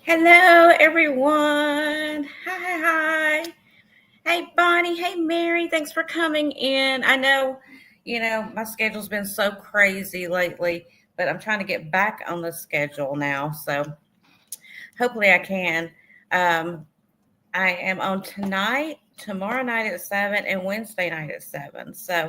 Hello, everyone. Hi. Hey, Bonnie. Hey, Mary. Thanks for coming in. I know, my schedule's been so crazy lately, but I'm trying to get back on the schedule now. So hopefully I can. Um, I am on tonight, tomorrow night at 7, and Wednesday night at 7. So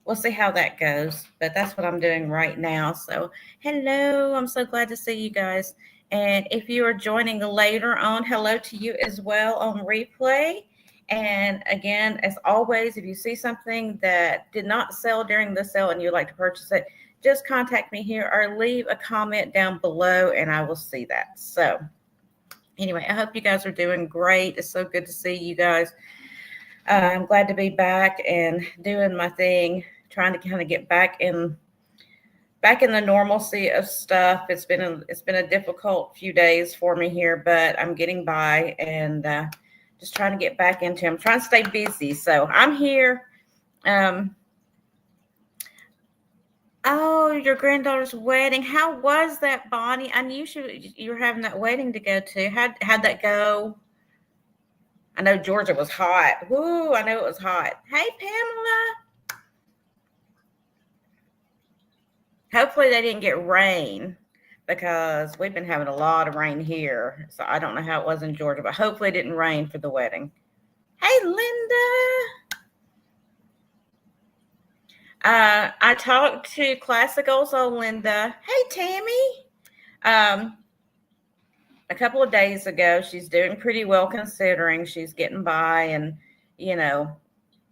we'll see how that goes. But that's what I'm doing right now. So, hello. I'm so glad to see you guys. And if you are joining later on, hello to you as well on replay. And again, as always, if you see something that did not sell during the sale and you'd like to purchase it, just contact me here or leave a comment down below and I will see that. So, anyway, I hope you guys are doing great. It's so good to see you guys. I'm glad to be back and doing my thing, trying to kind of get back in the normalcy of stuff. It's been a difficult few days for me here, but I'm getting by and just trying to get back into. I'm trying to stay busy, so I'm here. Um, oh, your granddaughter's wedding. How was that, Bonnie? I knew you were having that wedding to go to. How'd that go? I know Georgia was hot. Woo, I know it was hot. Hey, Pamela. Hopefully they didn't get rain because we've been having a lot of rain here. So I don't know how it was in Georgia, but hopefully it didn't rain for the wedding. Hey, Linda. I talked to Classicals on Linda. Hey, Tammy. A couple of days ago, she's doing pretty well considering she's getting by and, you know,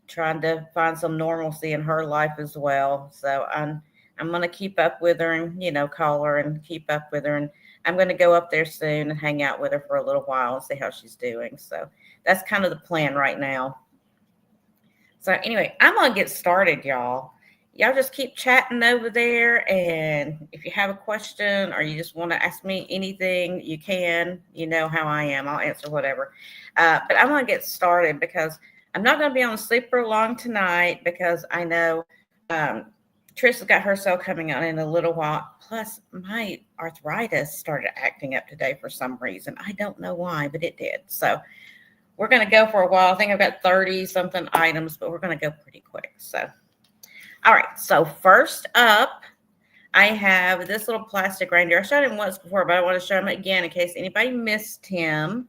trying to find some normalcy in her life as well. So I'm going to keep up with her and, call her and keep up with her. And I'm going to go up there soon and hang out with her for a little while and see how she's doing. So that's kind of the plan right now. So anyway, I'm going to get started, y'all. Y'all just keep chatting over there. And if you have a question or you just want to ask me anything, you can. You know how I am. I'll answer whatever. But I'm going to get started because I'm not going to be on sleeper long tonight because I know Trista's got her cell coming on in a little while. Plus, my arthritis started acting up today for some reason. I don't know why, but it did. So we're going to go for a while. I think I've got 30-something items, but we're going to go pretty quick. So, all right. So first up, I have this little plastic reindeer. I showed him once before, but I want to show him again in case anybody missed him.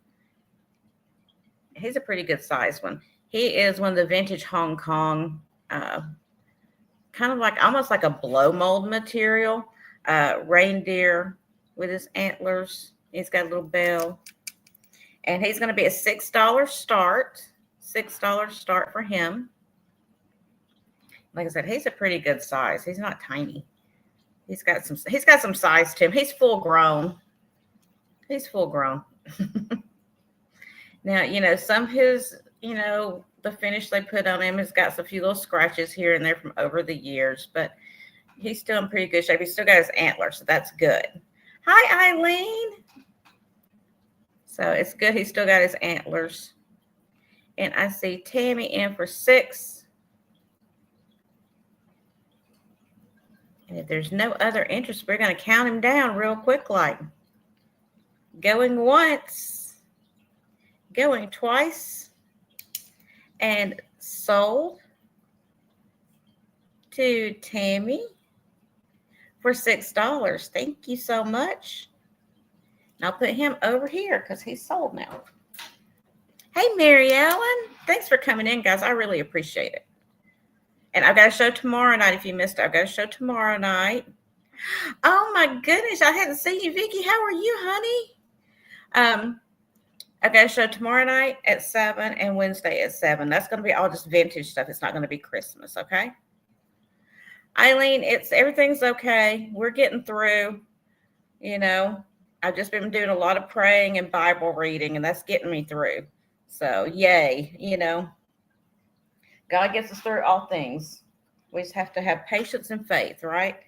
He's a pretty good size one. He is one of the vintage Hong Kong, kind of like almost like a blow mold material, reindeer with his antlers. He's got a little bell. And he's going to be a $6 start. $6 start for him. Like I said, he's a pretty good size. He's not tiny. He's got some size to him. He's full grown. He's full grown. Now, some of his, the finish they put on him has got a few little scratches here and there from over the years, but he's still in pretty good shape. He's still got his antlers, so that's good. Hi, Eileen. So it's good. He's still got his antlers. And I see Tammy in for $6. And if there's no other interest, we're going to count him down real quick, like going once, going twice, and sold to Tammy for $6. Thank you so much. And I'll put him over here because he's sold now. Hey, Mary Ellen. Thanks for coming in, guys. I really appreciate it. And I've got a show tomorrow night. If you missed it, I've got a show tomorrow night. Oh, my goodness. I hadn't seen you, Vicki. How are you, honey? I've got a show tomorrow night at 7 and Wednesday at 7. That's going to be all just vintage stuff. It's not going to be Christmas, okay? Eileen, everything's okay. We're getting through. I've just been doing a lot of praying and Bible reading, and that's getting me through. So, yay, God gets us through all things. We just have to have patience and faith, right?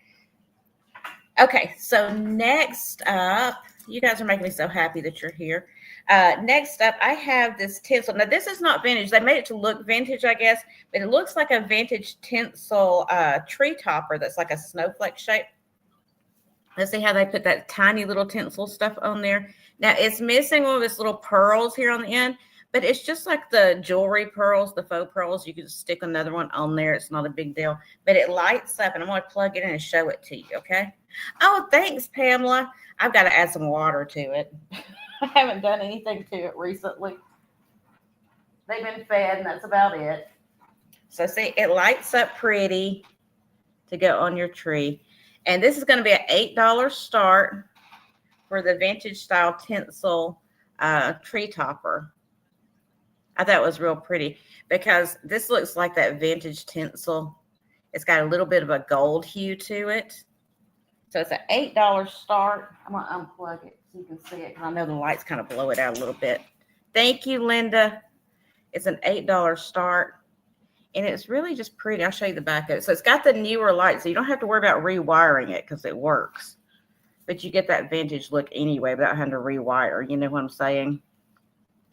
Okay, so next up, you guys are making me so happy that you're here. Next up, I have this tinsel. Now, this is not vintage. They made it to look vintage, I guess, but it looks like a vintage tinsel tree topper that's like a snowflake shape. Let's see how they put that tiny little tinsel stuff on there. Now it's missing one of its little pearls here on the end, but it's just like the jewelry pearls, the faux pearls. You can just stick another one on there. It's not a big deal, but it lights up, and I'm going to plug it in and show it to you, okay? Oh, thanks, Pamela. I've got to add some water to it. I haven't done anything to it recently. They've been fed, and that's about it. So see, it lights up pretty to go on your tree. And this is going to be an $8 start for the vintage style tinsel tree topper. I thought it was real pretty because this looks like that vintage tinsel. It's got a little bit of a gold hue to it. So it's an $8 start. I'm going to unplug it so you can see it because I know the lights kind of blow it out a little bit. Thank you, Linda. It's an $8 start. And it's really just pretty. I'll show you the back of it. So it's got the newer light, so you don't have to worry about rewiring it because it works. But you get that vintage look anyway without having to rewire. You know what I'm saying?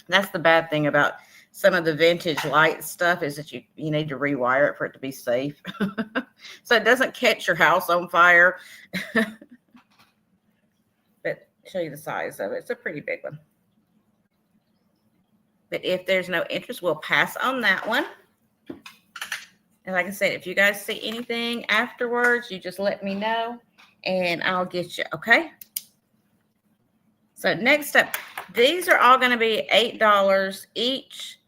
That's the bad thing about some of the vintage light stuff is that you need to rewire it for it to be safe. So it doesn't catch your house on fire. But show you the size of it. It's a pretty big one. But if there's no interest, we'll pass on that one. And like I said, if you guys see anything afterwards, you just let me know and I'll get you, okay? So next up, these are all going to be $8 each,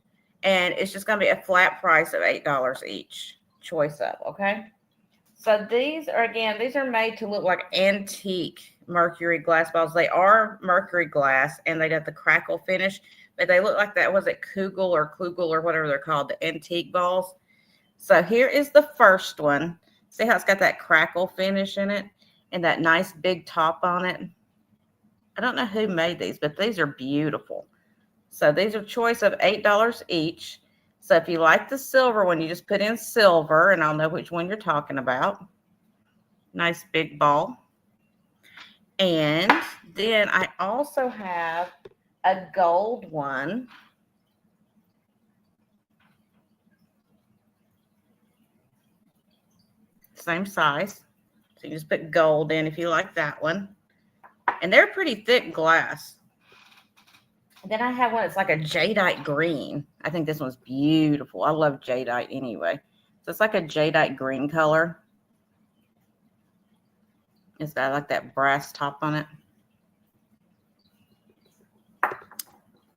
and it's just going to be a flat price of $8 each, choice of, okay? So these are, again, these are made to look like antique mercury glass balls. They are mercury glass, and they got the crackle finish, but they look like that, was it Kugel or whatever they're called, the antique balls. So here is the first one. See how it's got that crackle finish in it and that nice big top on it? I don't know who made these, but these are beautiful. So these are choice of $8 each. So if you like the silver one, you just put in silver, and I'll know which one you're talking about. Nice big ball. And then I also have a gold one. Same size. So you just put gold in if you like that one. And they're pretty thick glass. And then I have one that's like a jadeite green. I think this one's beautiful. I love jadeite anyway. So it's like a jadeite green color. It's got like that brass top on it.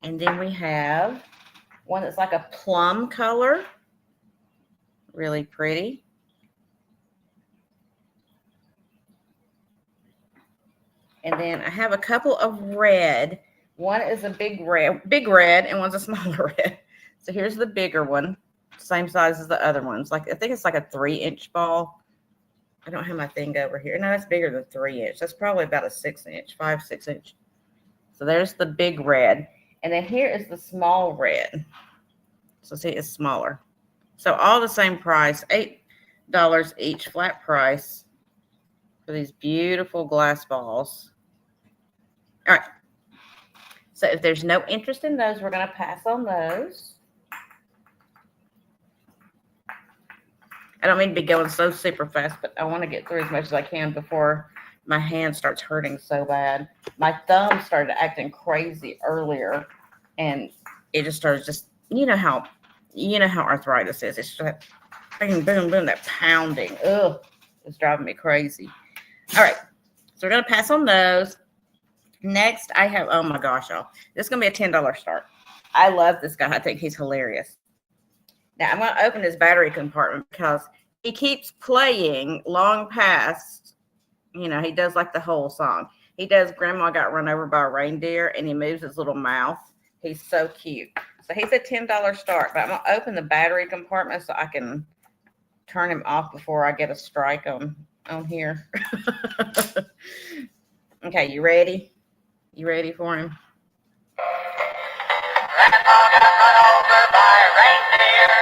And then we have one that's like a plum color. Really pretty. And then I have a couple of red. One is a big red, and one's a smaller red. So here's the bigger one, same size as the other ones. Like, I think it's like a 3-inch ball. I don't have my thing over here. No, that's bigger than 3-inch. That's probably about a 6-inch, 5-6 inch. So there's the big red. And then here is the small red. So see, it's smaller. So all the same price, $8 each, flat price for these beautiful glass balls. All right. So if there's no interest in those, we're going to pass on those. I don't mean to be going so super fast, but I want to get through as much as I can before my hand starts hurting so bad. My thumb started acting crazy earlier, and it just started you know how arthritis is. It's just like boom, boom, boom, that pounding. Ugh, it's driving me crazy. All right, so we're going to pass on those. Next, I have, oh my gosh, y'all. This is going to be a $10 start. I love this guy. I think he's hilarious. Now, I'm going to open his battery compartment because he keeps playing long past, he does like the whole song. He does Grandma Got Run Over by a Reindeer, and he moves his little mouth. He's so cute. So he's a $10 start, but I'm going to open the battery compartment so I can turn him off before I get a strike on here. Okay, you ready? You ready for him? Grandma got run over by a reindeer,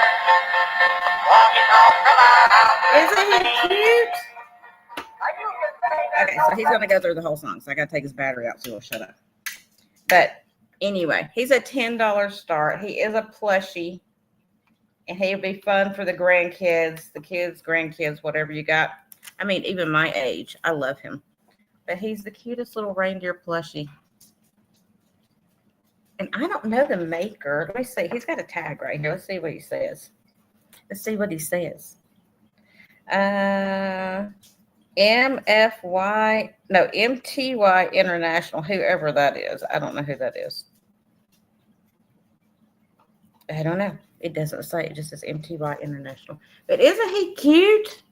walking home from our house. Isn't he cute? Okay, so he's going to go through the whole song, so I got to take his battery out so he'll shut up. But anyway, he's a $10 start. He is a plushie, and he'll be fun for the grandkids, grandkids, whatever you got. I mean, even my age. I love him. But he's the cutest little reindeer plushie. And I don't know the maker. Let me see. He's got a tag right here. Let's see what he says. Let's see what he says. MFY, no, MTY International, whoever that is. I don't know who that is. I don't know. It doesn't say. It just says MTY International. But isn't he cute?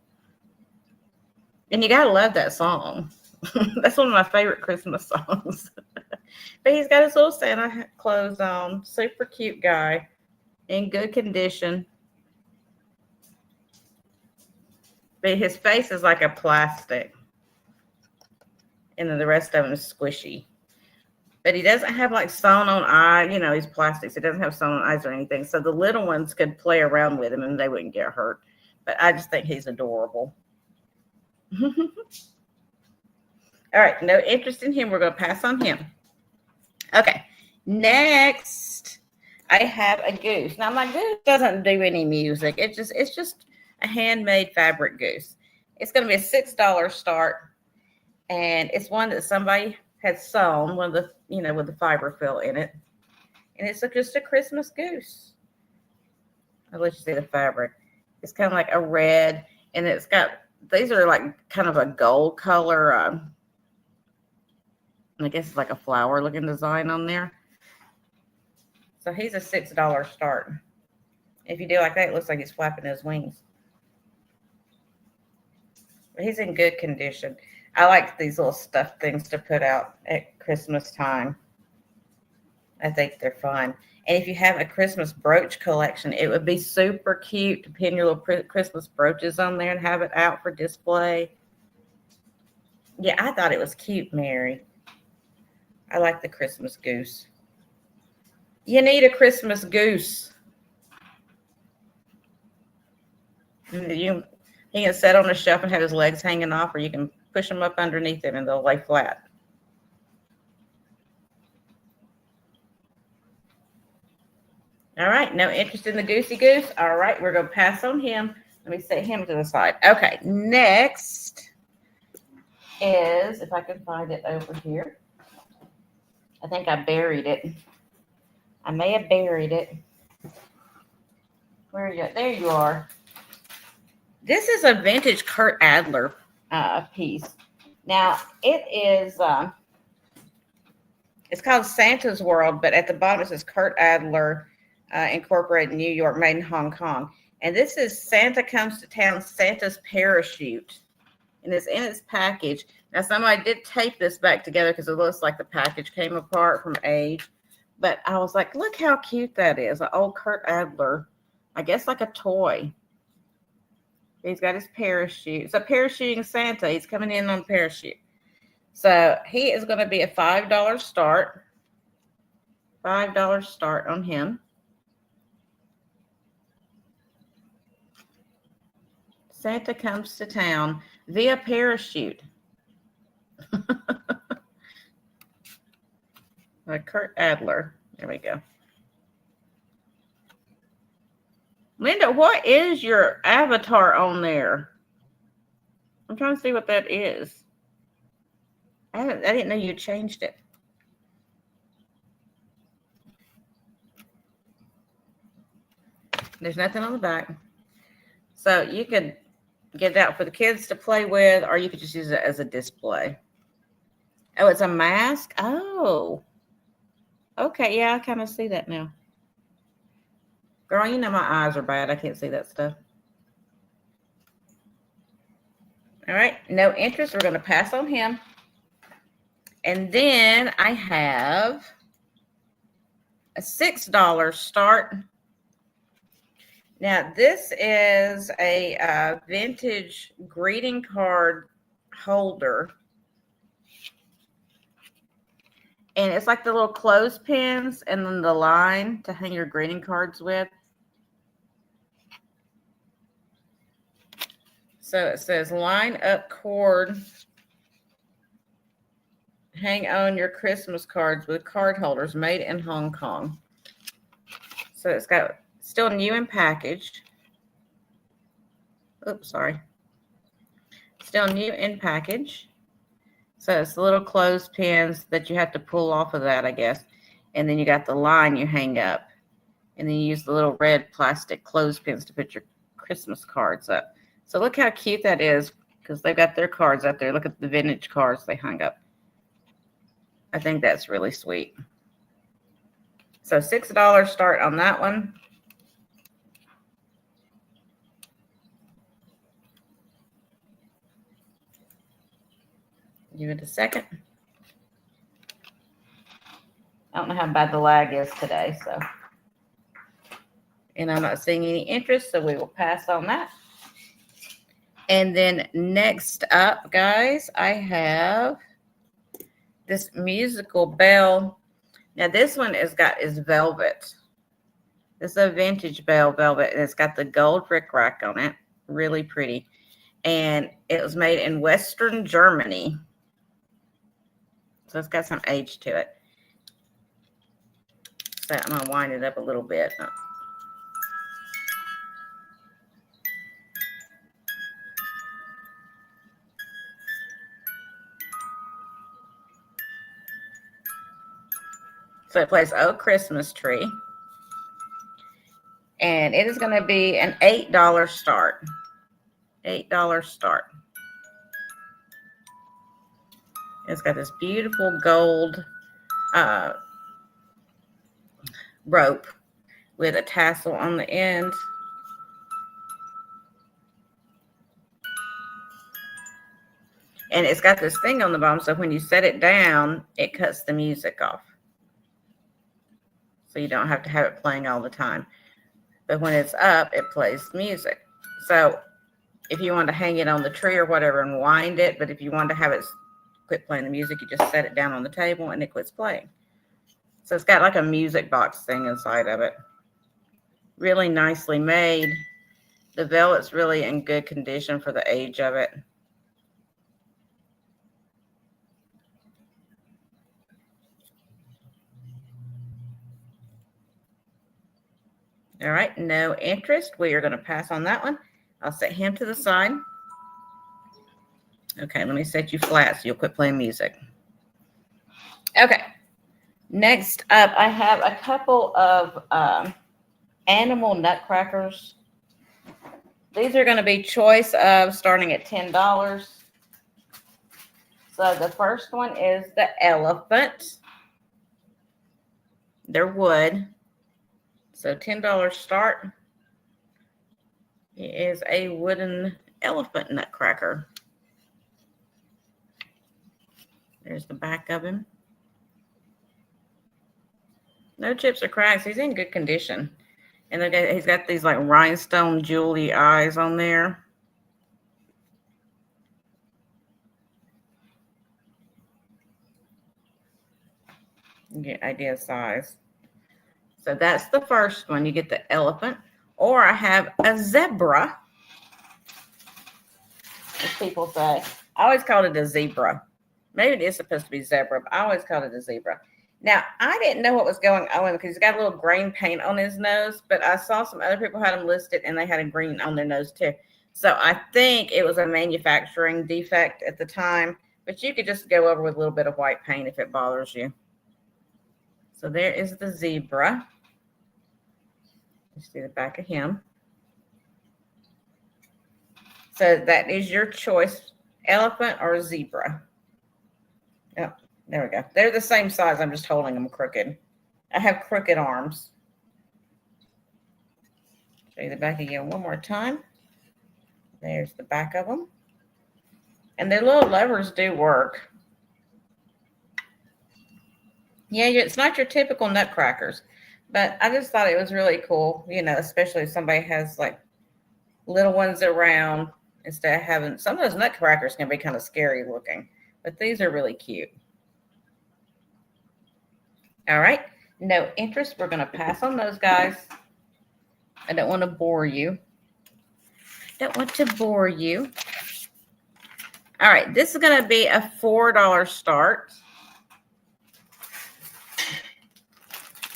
And you got to love that song. That's one of my favorite Christmas songs. But he's got his little Santa clothes on. Super cute guy. In good condition. But his face is like a plastic. And then the rest of him is squishy. But he doesn't have like sewn on eyes. You know, he's plastic. So he doesn't have sewn on eyes or anything. So the little ones could play around with him and they wouldn't get hurt. But I just think he's adorable. All right. No interest in him. We're going to pass on him. Okay. Next, I have a goose. Now, my goose doesn't do any music. It's just a handmade fabric goose. It's going to be a $6 start. And it's one that somebody had sewn, one of the, you know, with the fiber fill in it. And it's just a Christmas goose. I'll let you see the fabric. It's kind of like a red, and it's got, these are like kind of a gold color. I guess it's like a flower looking design on there. So he's a $6 start. If you do like that, it looks like he's flapping his wings. But he's in good condition. I like these little stuffed things to put out at Christmas time. I think they're fun. And if you have a Christmas brooch collection, it would be super cute to pin your little Christmas brooches on there and have it out for display. Yeah, I thought it was cute, Mary. I like the Christmas goose. You need a Christmas goose. He can sit on the shelf and have his legs hanging off, or you can push them up underneath him and they'll lay flat. All right, no interest in the goosey goose. All right, we're going to pass on him. Let me set him to the side. Okay, next is, if I can find it over here. I think I buried it. I may have buried it. Where are you? There you are. This is a vintage Kurt Adler piece. Now, it is, it's called Santa's World, but at the bottom it says Kurt Adler Incorporated, New York, made in Hong Kong. And this is Santa Comes to Town, Santa's Parachute. And it's in its package. Now, somebody did tape this back together because it looks like the package came apart from age. But I was like, look how cute that is. An old Kurt Adler. I guess like a toy. He's got his parachute. It's a parachuting Santa. He's coming in on a parachute. So he is going to be a $5 start. $5 start on him. Santa Comes to Town via parachute. Like Kurt Adler. There we go. Linda, what is your avatar on there? I'm trying to see what that is. I didn't know you changed it. There's nothing on the back. So you could get it out for the kids to play with, or you could just use it as a display. Oh, it's a mask? Oh. Okay, yeah, I kind of see that now. Girl, you know my eyes are bad. I can't see that stuff. All right, no interest. We're going to pass on him. And then I have a $6 start. Now, this is a vintage greeting card holder. And it's like the little clothespins and then the line to hang your greeting cards with. So it says line up cord. Hang on your Christmas cards with card holders made in Hong Kong. So it's got still new and packaged. Oops, sorry. Still new in package. So it's the little clothespins that you have to pull off of that, I guess. And then you got the line you hang up. And then you use the little red plastic clothespins to put your Christmas cards up. So look how cute that is, because they've got their cards up there. Look at the vintage cards they hung up. I think that's really sweet. So $6 start on that one. Give it a second. I don't know how bad the lag is today, so. And I'm not seeing any interest, so we will pass on that. And then next up, guys, I have this musical bell. Now this one is velvet. This is a vintage bell velvet, and it's got the gold rickrack on it. Really pretty. And it was made in Western Germany. So it's got some age to it. So I'm going to wind it up a little bit. So it plays Oh Christmas Tree. And it is going to be an $8 start. $8 start. It's got this beautiful gold rope with a tassel on the end. And it's got this thing on the bottom, so when you set it down, it cuts the music off. So you don't have to have it playing all the time. But when it's up, it plays music. So if you want to hang it on the tree or whatever and wind it, but if you want to have it quit playing the music, you just set it down on the table and it quits playing. So it's got like a music box thing inside of it. Really nicely made. The velvet's really in good condition for the age of it. All right, no interest. We are going to pass on that one. I'll set him to the side. Okay, let me set you flat so you'll quit playing music. Okay, next up, I have a couple of animal nutcrackers. These are going to be choice of starting at $10. So the first one is the elephant. They're wood. So $10 start. It is a wooden elephant nutcracker. There's the back of him. No chips or cracks. He's in good condition. And he's got these like rhinestone jewelry eyes on there. You get idea of size. So that's the first one. You get the elephant. Or I have a zebra, as people say. I always called it a zebra. Maybe it is supposed to be zebra, but I always called it a zebra. Now, I didn't know what was going on because he's got a little green paint on his nose, but I saw some other people had him listed and they had a green on their nose too. So I think it was a manufacturing defect at the time, but you could just go over with a little bit of white paint if it bothers you. So there is the zebra. You see the back of him. So that is your choice, elephant or zebra. Oh, there we go. They're the same size. I'm just holding them crooked. I have crooked arms. Show you the back again one more time. There's the back of them. And their little levers do work. Yeah, it's not your typical nutcrackers, but I just thought it was really cool, you know, especially if somebody has like little ones around, instead of having, some of those nutcrackers can be kind of scary looking, but these are really cute. All right, no interest. We're going to pass on those guys. I don't want to bore you. Don't want to bore you. All right, this is going to be a $4 start.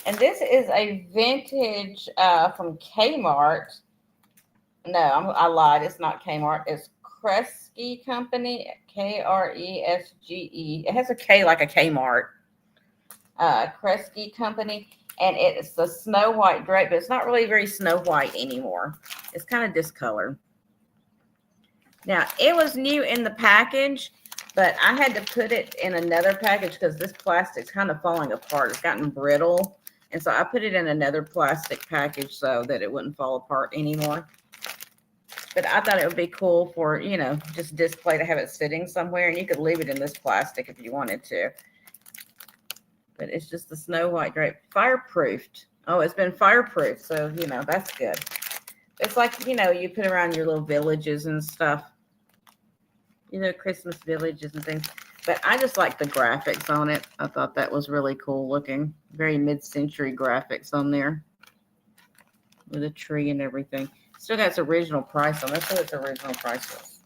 And this is a vintage from Kmart. No, I lied. It's not Kmart. It's Crest Kresge Company, Kresge. It has a K like a Kmart. Kresge Company, and it's the Snow White drape, but it's not really very Snow White anymore. It's kind of discolored. Now, it was new in the package, but I had to put it in another package because this plastic's kind of falling apart. It's gotten brittle, and so I put it in another plastic package so that it wouldn't fall apart anymore. But I thought it would be cool for, you know, just display to have it sitting somewhere, and you could leave it in this plastic if you wanted to. But it's just the Snow White drape, fireproofed. Oh, it's been fireproof, so, you know, that's good. It's like, you know, you put around your little villages and stuff. You know, Christmas villages and things. But I just like the graphics on it. I thought that was really cool looking. Very mid-century graphics on there. With a tree and everything. Still got its original price on. That's what its original price was.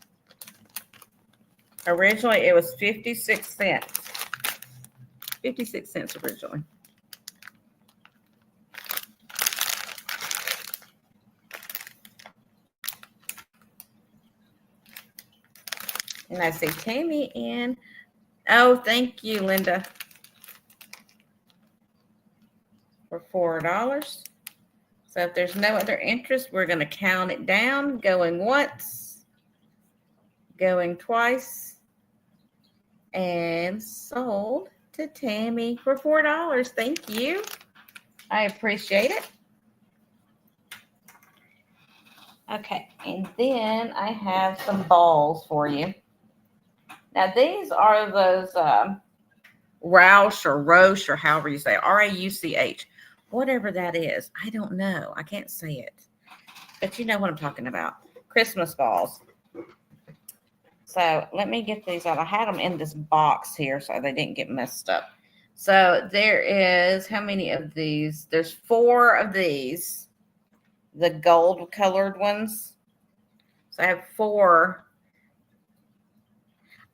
Originally, it was 56 cents. 56 cents originally. And I see Tammy in. Oh, thank you, Linda. For $4. So if there's no other interest, we're going to count it down. Going once. Going twice. And sold to Tammy for $4. Thank you. I appreciate it. Okay, and then I have some balls for you. Now, these are those Roush or Roche or however you say it, Rauch. Whatever that is. I don't know. I can't say it. But you know what I'm talking about. Christmas balls. So let me get these out. I had them in this box here so they didn't get messed up. So there is, how many of these? There's 4 of these. The gold colored ones. So I have 4.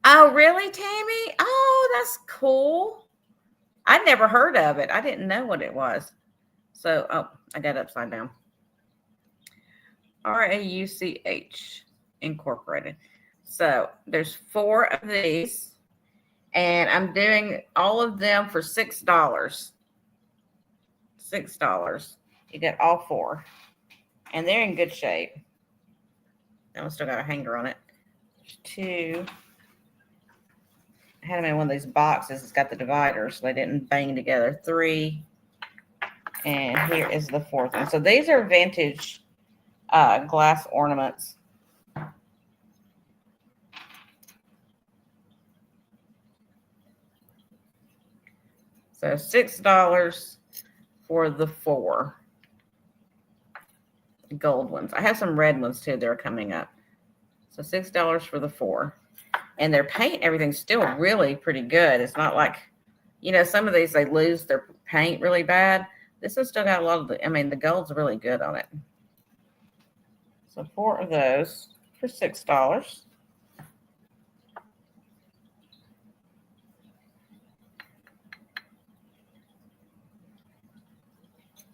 Oh, really, Tammy? Oh, that's cool. I'd never heard of it. I didn't know what it was. So, oh, I got it upside down. Rauch Incorporated. So there's 4 of these. And I'm doing all of them for $6. $6. You get all 4. And they're in good shape. That one still got a hanger on it. 2. I had them in one of these boxes. It's got the dividers, so they didn't bang together. 3. And here is the 4th one. So these are vintage glass ornaments. So $6 for the 4 gold ones. I have some red ones too. They're coming up. So $6 for the 4. And their paint, everything's still really pretty good. It's not like, you know, some of these, they lose their paint really bad. This one's still got a lot of the, I mean, the gold's really good on it. So 4 of those for $6.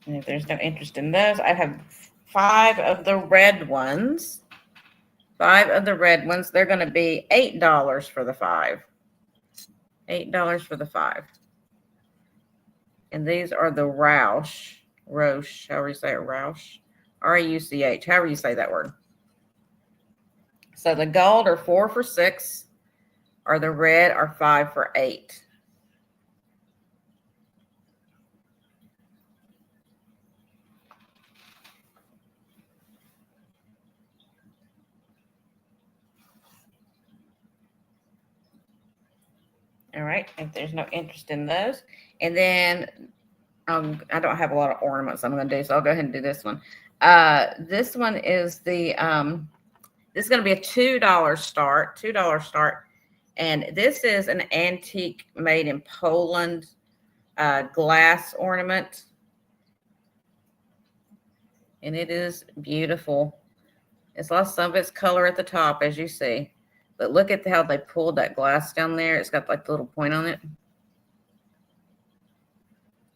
And if there's no interest in those, I have 5 of the red ones. 5 of the red ones. They're going to be $8 for the 5. $8 for the 5. And these are the Roche, however you say it, Roush. Rauch, however you say that word. So the gold are 4 for $6, or the red are 5 for $8. All right, if there's no interest in those. And then I don't have a lot of ornaments I'm going to do, so I'll go ahead and do this one. This one is the, this is going to be a $2 start, $2 start. And this is an antique made in Poland glass ornament. And it is beautiful. It's lost some of its color at the top, as you see. But look at how they pulled that glass down there. It's got like the little point on it.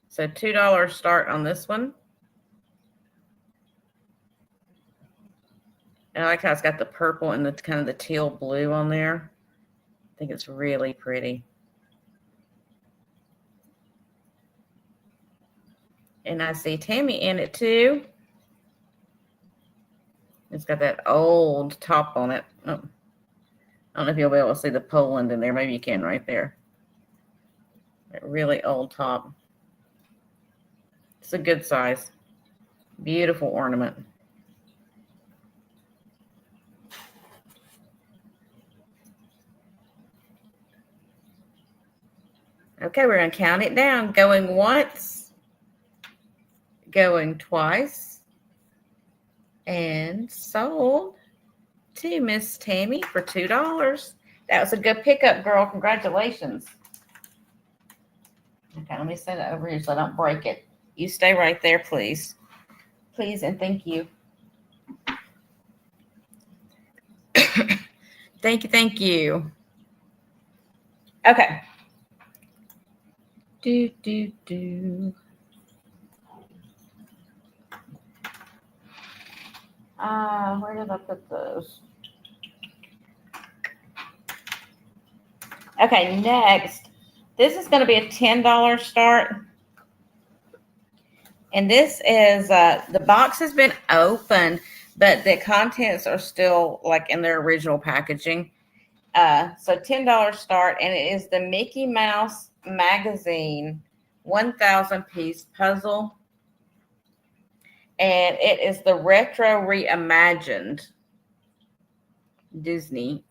So $2 start on this one. And I like how it's got the purple and the kind of the teal blue on there. I think it's really pretty. And I see Tammy in it too. It's got that old top on it. Oh, I don't know if you'll be able to see the Poland in there. Maybe you can right there. That really old top. It's a good size. Beautiful ornament. Okay, we're going to count it down. Going once, going twice, and sold to Miss Tammy for $2. That was a good pickup, girl. Congratulations. Okay, let me set it over here so I don't break it. You stay right there, please. Please and thank you. Thank you. Okay. Where did I put those? Okay, next. This is going to be a $10 start. And this is, the box has been opened, but the contents are still like in their original packaging. So $10 start, and it is the Mickey Mouse Magazine 1,000 piece puzzle. And it is the retro reimagined Disney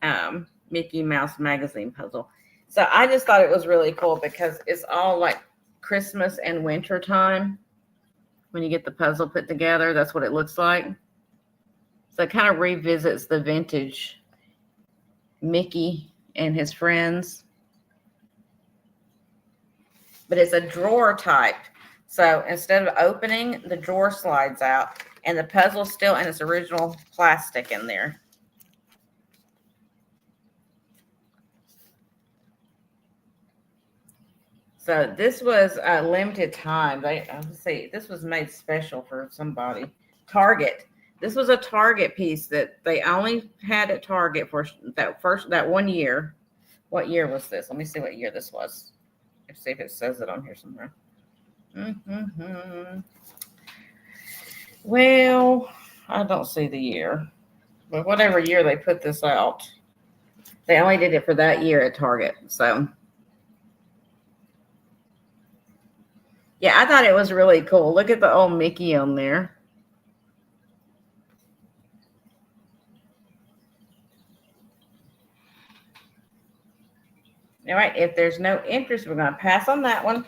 Mickey Mouse Magazine puzzle. So I just thought it was really cool because it's all like Christmas and winter time. When you get the puzzle put together, that's what it looks like. So it kind of revisits the vintage Mickey and his friends. But it's a drawer type. So instead of opening, the drawer slides out and the puzzle's still in its original plastic in there. So this was a limited time. Let's see, this was made special for somebody. Target. This was a Target piece that they only had at Target for that 1 year. What year was this? Let me see what year this was. Let's see if it says it on here somewhere. Well, I don't see the year. But whatever year they put this out, they only did it for that year at Target. So yeah, I thought it was really cool. Look at the old Mickey on there. All right, if there's no interest, we're going to pass on that one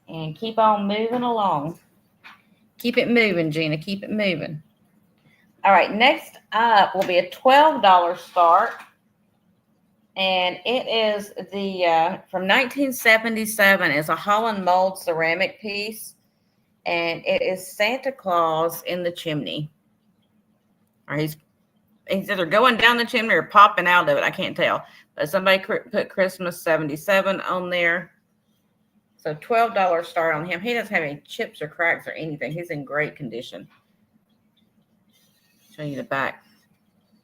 and keep on moving along. Keep it moving, Gina. Keep it moving. All right, next up will be a $12 start. And it is the from 1977. It's a Holland mold ceramic piece. And it is Santa Claus in the chimney. Or he's either going down the chimney or popping out of it. I can't tell. But somebody put Christmas 77 on there. So $12 start on him. He doesn't have any chips or cracks or anything. He's in great condition. Show you the back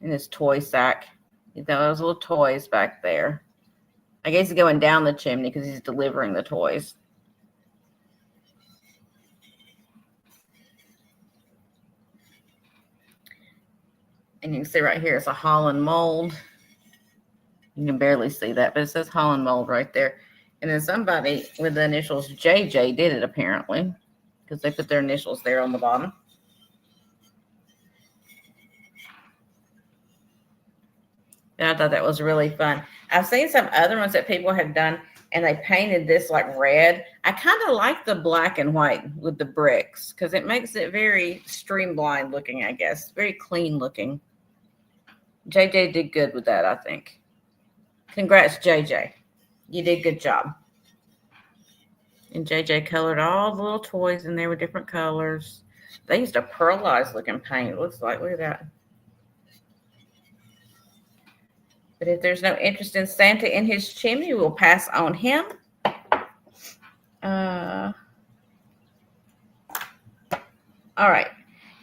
in his toy sack. Those little toys back there. I guess he's going down the chimney because he's delivering the toys. And you can see right here, it's a Holland mold. You can barely see that, but it says Holland mold right there. And then somebody with the initials JJ did it, apparently, because they put their initials there on the bottom. And I thought that was really fun. I've seen some other ones that people have done, and they painted this like red. I kind of like the black and white with the bricks because it makes it very streamlined looking, I guess. Very clean looking. JJ did good with that, I think. Congrats, JJ. You did a good job. And JJ colored all the little toys in there with different colors. They used a pearlized looking paint, it looks like. Look at that. But if there's no interest in Santa in his chimney, we'll pass on him. All right.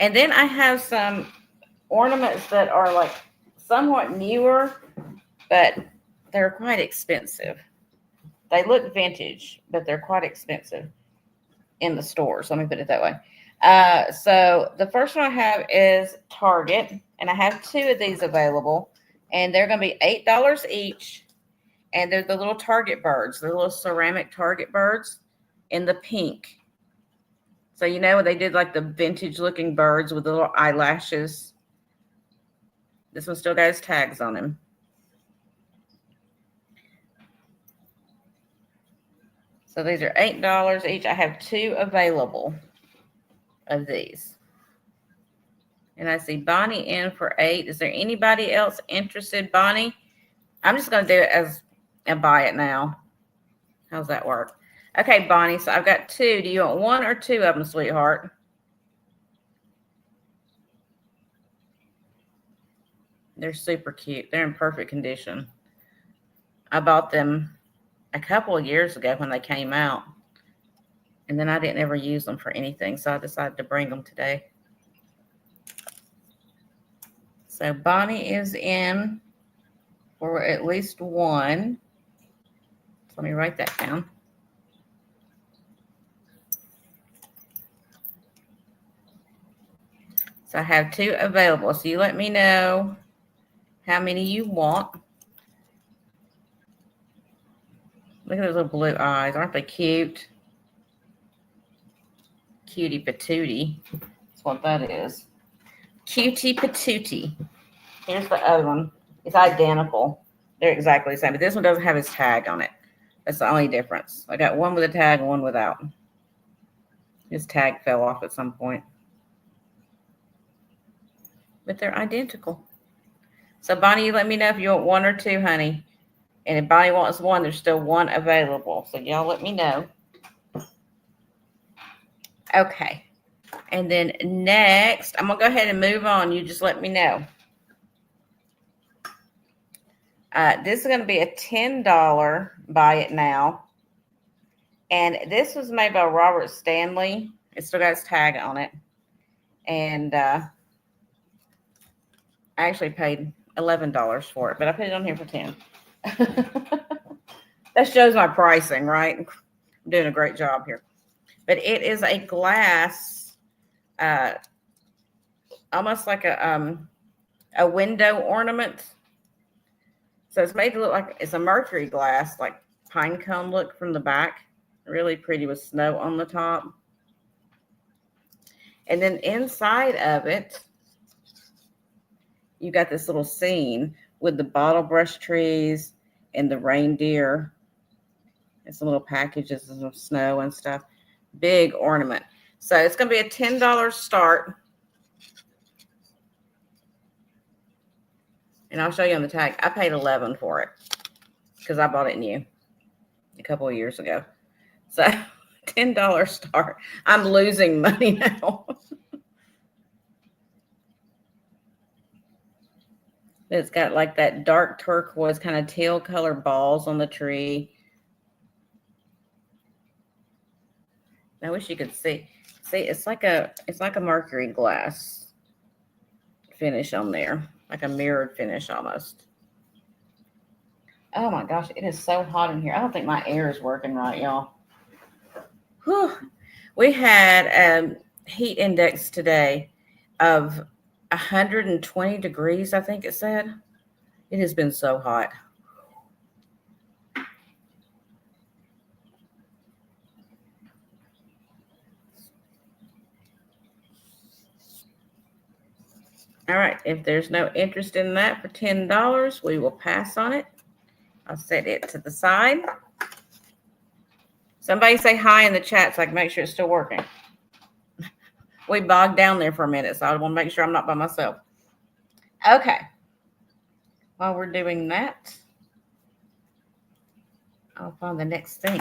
And then I have some ornaments that are like somewhat newer, but they're quite expensive. They look vintage, but they're quite expensive in the stores. Let me put it that way. So the first one I have is Target, and I have two of these available, and they're going to be $8 each. And they're the little Target birds, the little ceramic Target birds in the pink. So you know when they did like the vintage looking birds with the little eyelashes. This one still got his tags on him. So these are $8 each. I have two available of these. And I see Bonnie in for $8. Is there anybody else interested? Bonnie, I'm just going to do it as and buy it now. How's that work? Okay, Bonnie, so I've got two. Do you want one or two of them, sweetheart? They're super cute. They're in perfect condition. I bought them a couple of years ago when they came out. And then I didn't ever use them for anything, so I decided to bring them today. So Bonnie is in for at least one. So let me write that down. So I have two available. So you let me know how many you want. Look at those little blue eyes. Aren't they cute? Cutie patootie. That's what that is. Cutie patootie. Here's the other one. It's identical. They're exactly the same. But this one doesn't have his tag on it. That's the only difference. I got one with a tag and one without. His tag fell off at some point. But they're identical. So Bonnie, you let me know if you want one or two, honey. And if Bonnie wants one, there's still one available. So y'all let me know. Okay. And then next, I'm going to go ahead and move on. You just let me know. This is going to be a $10 buy it now. And this was made by Robert Stanley. It still got his tag on it. And I actually paid $11 for it, but I put it on here for $10. That shows my pricing, right? I'm doing a great job here. But it is a glass, almost like a window ornament. So it's made to look like it's a mercury glass, like pine cone look from the back. Really pretty with snow on the top. And then inside of it, you got this little scene with the bottle brush trees and the reindeer and some little packages of snow and stuff. Big ornament. So it's going to be a $10 start. And I'll show you on the tag. I paid $11 for it because I bought it new a couple of years ago. So $10 start. I'm losing money now. It's got like that dark turquoise kind of teal color balls on the tree. I wish you could see. See, it's like a mercury glass finish on there, like a mirrored finish almost. Oh my gosh, it is so hot in here. I don't think my air is working right, y'all. Whew. We had a heat index today of 120 degrees, I think it said. It has been so hot. All right, if there's no interest in that for $10, we will pass on it. I'll set it to the side. Somebody say hi in the chat so I can make sure it's still working. We bogged down there for a minute, so I want to make sure I'm not by myself. Okay. While we're doing that, I'll find the next thing.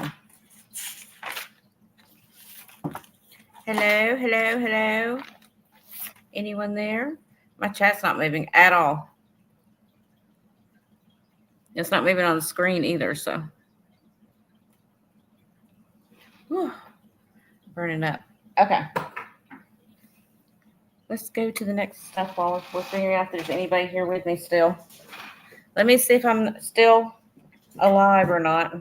Hello, hello, hello. Anyone there? My chat's not moving at all. It's not moving on the screen either, so. Whew. Burning up. Okay. let's go to the next stuff while we're figuring out if there's anybody here with me still. Let me see if I'm still alive or not.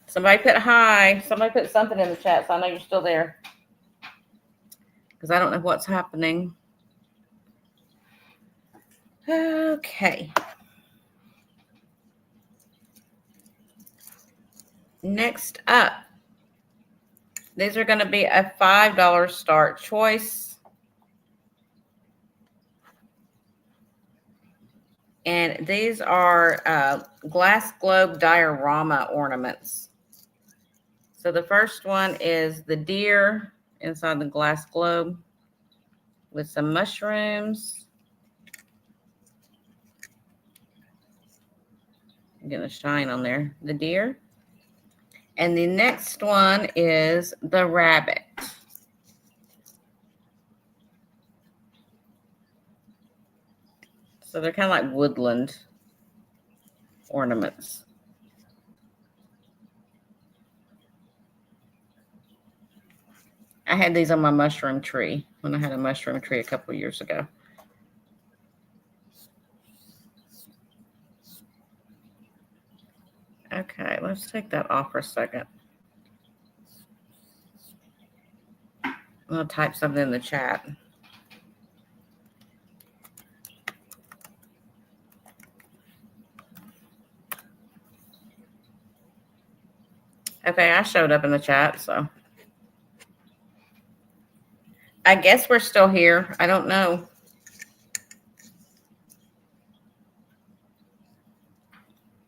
Somebody put hi. Somebody put something in the chat, so I know you're still there. Because I don't know what's happening. Okay. Next up, these are going to be a $5 start choice. And these are glass globe diorama ornaments. So the first one is the deer inside the glass globe with some mushrooms. I'm getting a shine on there. The deer. And the next one is the rabbit. So they're kind of like woodland ornaments. I had these on my mushroom tree when I had a mushroom tree a couple of years ago. Okay, let's take that off for a second. I'm going to type something in the chat. Okay, I showed up in the chat, so I guess we're still here. I don't know.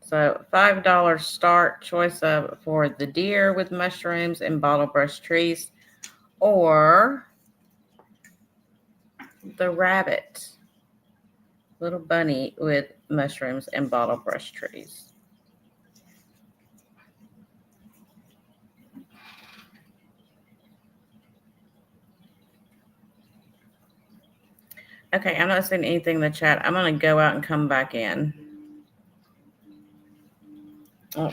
So $5 start choice of for the deer with mushrooms and bottle brush trees, or the rabbit, little bunny with mushrooms and bottle brush trees. Okay, I'm not seeing anything in the chat. I'm going to go out and come back in. Oh.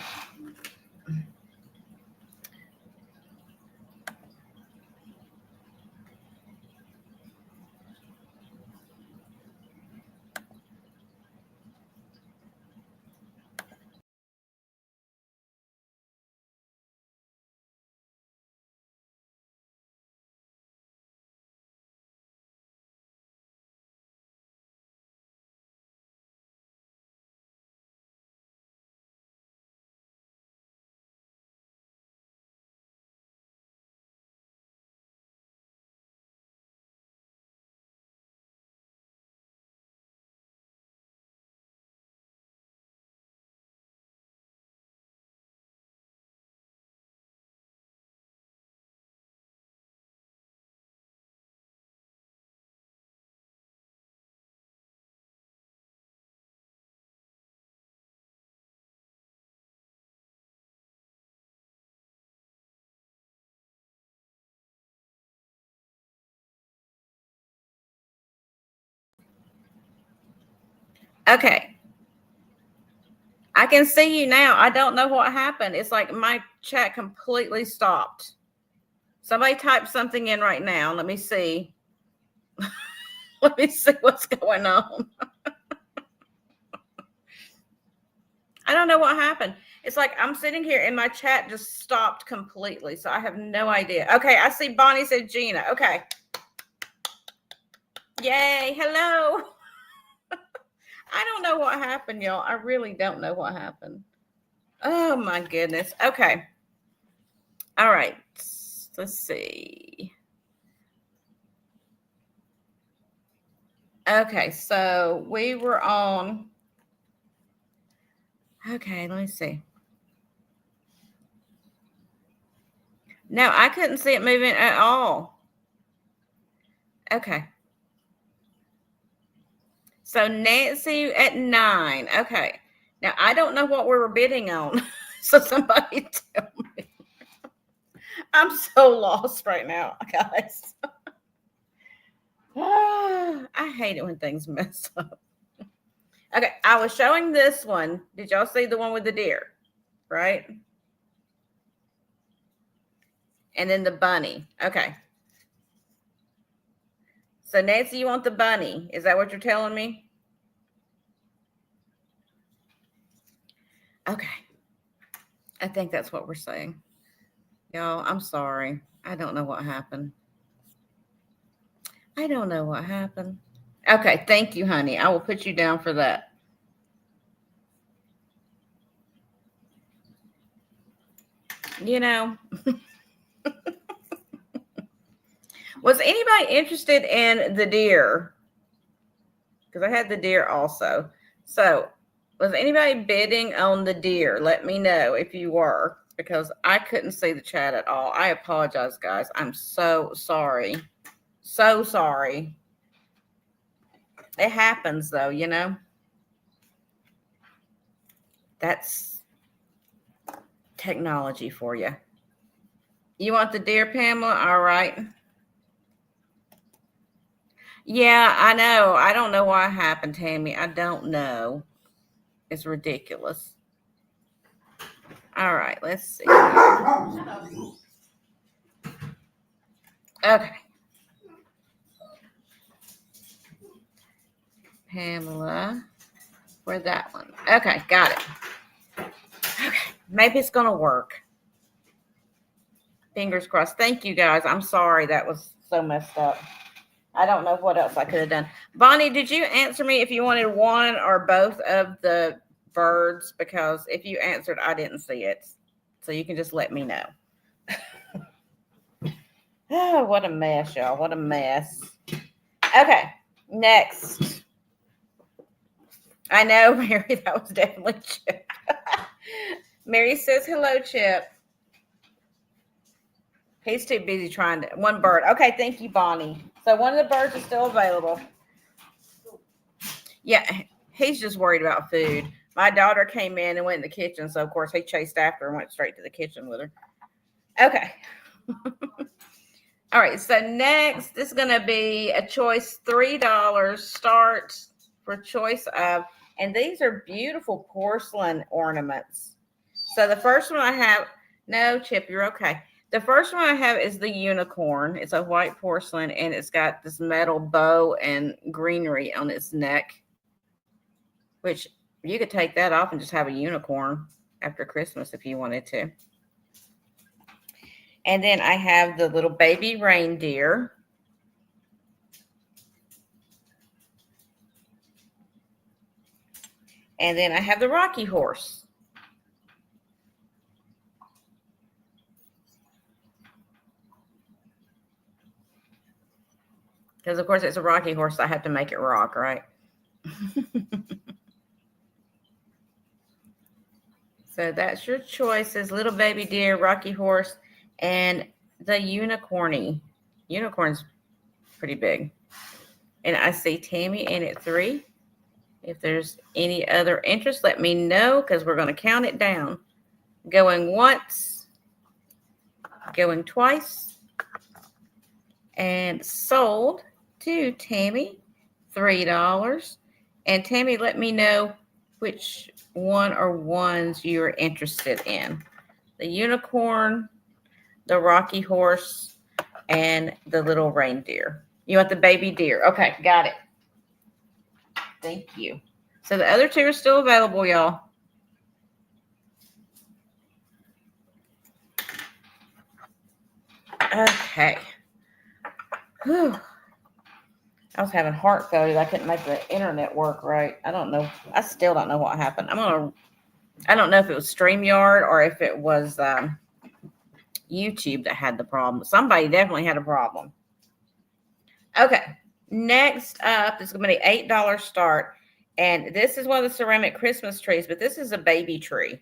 Okay. I can see you now. I don't know what happened. It's like my chat completely stopped. Somebody type something in right now. Let me see. Let me see what's going on. I don't know what happened. It's like I'm sitting here and my chat just stopped completely. So I have no idea. Okay, I see Bonnie said Gina. Okay. Yay. Hello. I don't know what happened, y'all. I really don't know what happened. Oh, my goodness. Okay. All right. Let's see. Okay, so we were on. Okay, let me see. No, I couldn't see it moving at all. Okay. So Nancy at 9. Okay. Now, I don't know what we were bidding on. So somebody tell me. I'm so lost right now, guys. I hate it when things mess up. Okay, I was showing this one. Did y'all see the one with the deer? Right? And then the bunny. Okay. So Nancy, you want the bunny. Is that what you're telling me? Okay. I think that's what we're saying. Y'all, I'm sorry. I don't know what happened. I don't know what happened. Okay, thank you, honey. I will put you down for that. You know, was anybody interested in the deer? Because I had the deer also. So, was anybody bidding on the deer? Let me know if you were, because I couldn't see the chat at all. I apologize, guys. I'm so sorry. So sorry. It happens, though, you know. That's technology for you. You want the deer, Pamela? All right. Yeah, I know. I don't know what happened, Tammy. I don't know. It's ridiculous. All right, let's see. Okay. Pamela for that one. Okay, got it. Okay, maybe it's going to work. Fingers crossed. Thank you, guys. I'm sorry that was so messed up. I don't know what else I could have done. Bonnie, did you answer me if you wanted one or both of the birds? Because if you answered, I didn't see it. So you can just let me know. Oh, what a mess, y'all. What a mess. Okay, next. I know, Mary, that was definitely Chip. Mary says, hello, Chip. He's too busy trying to, one bird. Okay, thank you, Bonnie. So one of the birds is still available. Yeah, he's just worried about food. My daughter came in and went in the kitchen, so of course he chased after her and went straight to the kitchen with her. Okay. All right, so next is going to be a choice $3 start for choice of, and these are beautiful porcelain ornaments. So the first one I have, no, Chip, you're okay. The first one I have is the unicorn. It's a white porcelain, and it's got this metal bow and greenery on its neck, which you could take that off and just have a unicorn after Christmas if you wanted to. And then I have the little baby reindeer. And then I have the rocky horse. Because, of course, it's a rocky horse, so I have to make it rock, right? So that's your choices. Little baby deer, rocky horse, and the unicorny. Unicorn's pretty big. And I see Tammy in at 3. If there's any other interest, let me know, because we're going to count it down. Going once, going twice, and sold to Tammy, $3. And Tammy, let me know which one or ones you're interested in. The unicorn, the rocky horse, and the little reindeer. You want the baby deer. Okay, got it. Thank you. So the other 2 are still available, y'all. Okay. Whew. I was having heart failure. I couldn't make the internet work right. I don't know. I still don't know what happened. I don't know if it was StreamYard or if it was YouTube that had the problem. Somebody definitely had a problem. Okay. Next up is going to be $8 start. And this is one of the ceramic Christmas trees, but this is a baby tree.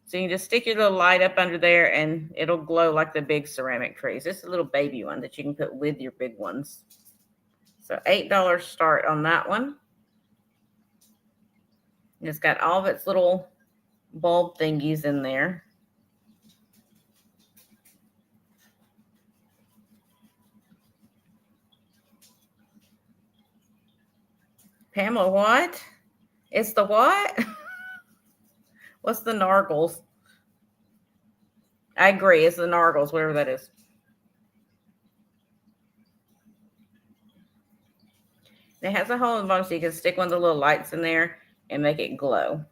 So you can just stick your little light up under there and it'll glow like the big ceramic trees. This is a little baby one that you can put with your big ones. So $8 start on that one. And it's got all of its little bulb thingies in there. Pamela, what? It's the what? What's the nargles? I agree. It's the Nargles, whatever that is. It has a hole in the bottom so you can stick one of the little lights in there and make it glow.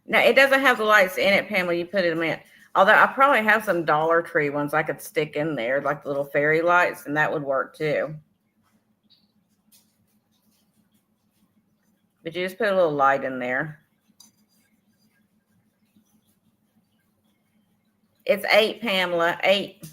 Now, it doesn't have the lights in it, Pamela. You put them in. Although I probably have some Dollar Tree ones I could stick in there, like the little fairy lights, and that would work too. But you just put a little light in there. It's 8, Pamela. 8.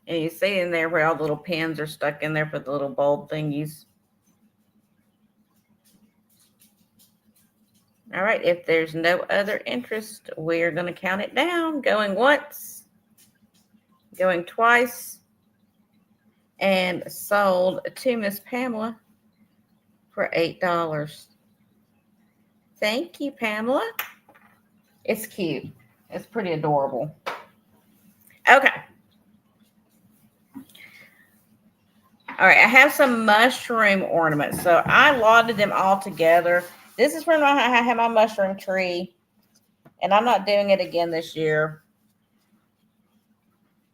And you see in there where all the little pins are stuck in there for the little bulb thingies. All right, if there's no other interest, we're going to count it down. Going once, going twice, and sold to Miss Pamela for $8. Thank you, Pamela. It's cute. It's pretty adorable. Okay. All right, I have some mushroom ornaments. So I lotted them all together. This is from I have my mushroom tree, and I'm not doing it again this year.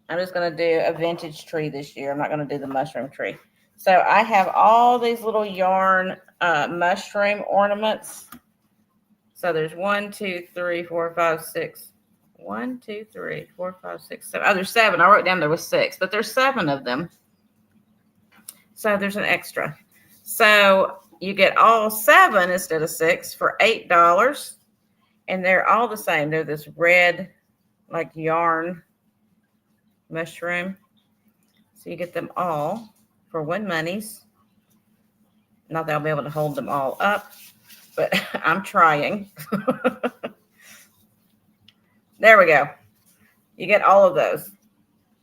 I'm just going to do a vintage tree this year. I'm not going to do the mushroom tree. So I have all these little yarn mushroom ornaments. So there's 1, 2, 3, 4, 5, 6. 1, 2, 3, 4, 5, 6, 7. Oh, there's 7. I wrote down there was 6, but there's 7 of them. So there's an extra. So you get all 7 instead of 6 for $8. And they're all the same. They're this red, like yarn mushroom. So you get them all for $1. Not that I'll be able to hold them all up, but I'm trying. There we go. You get all of those.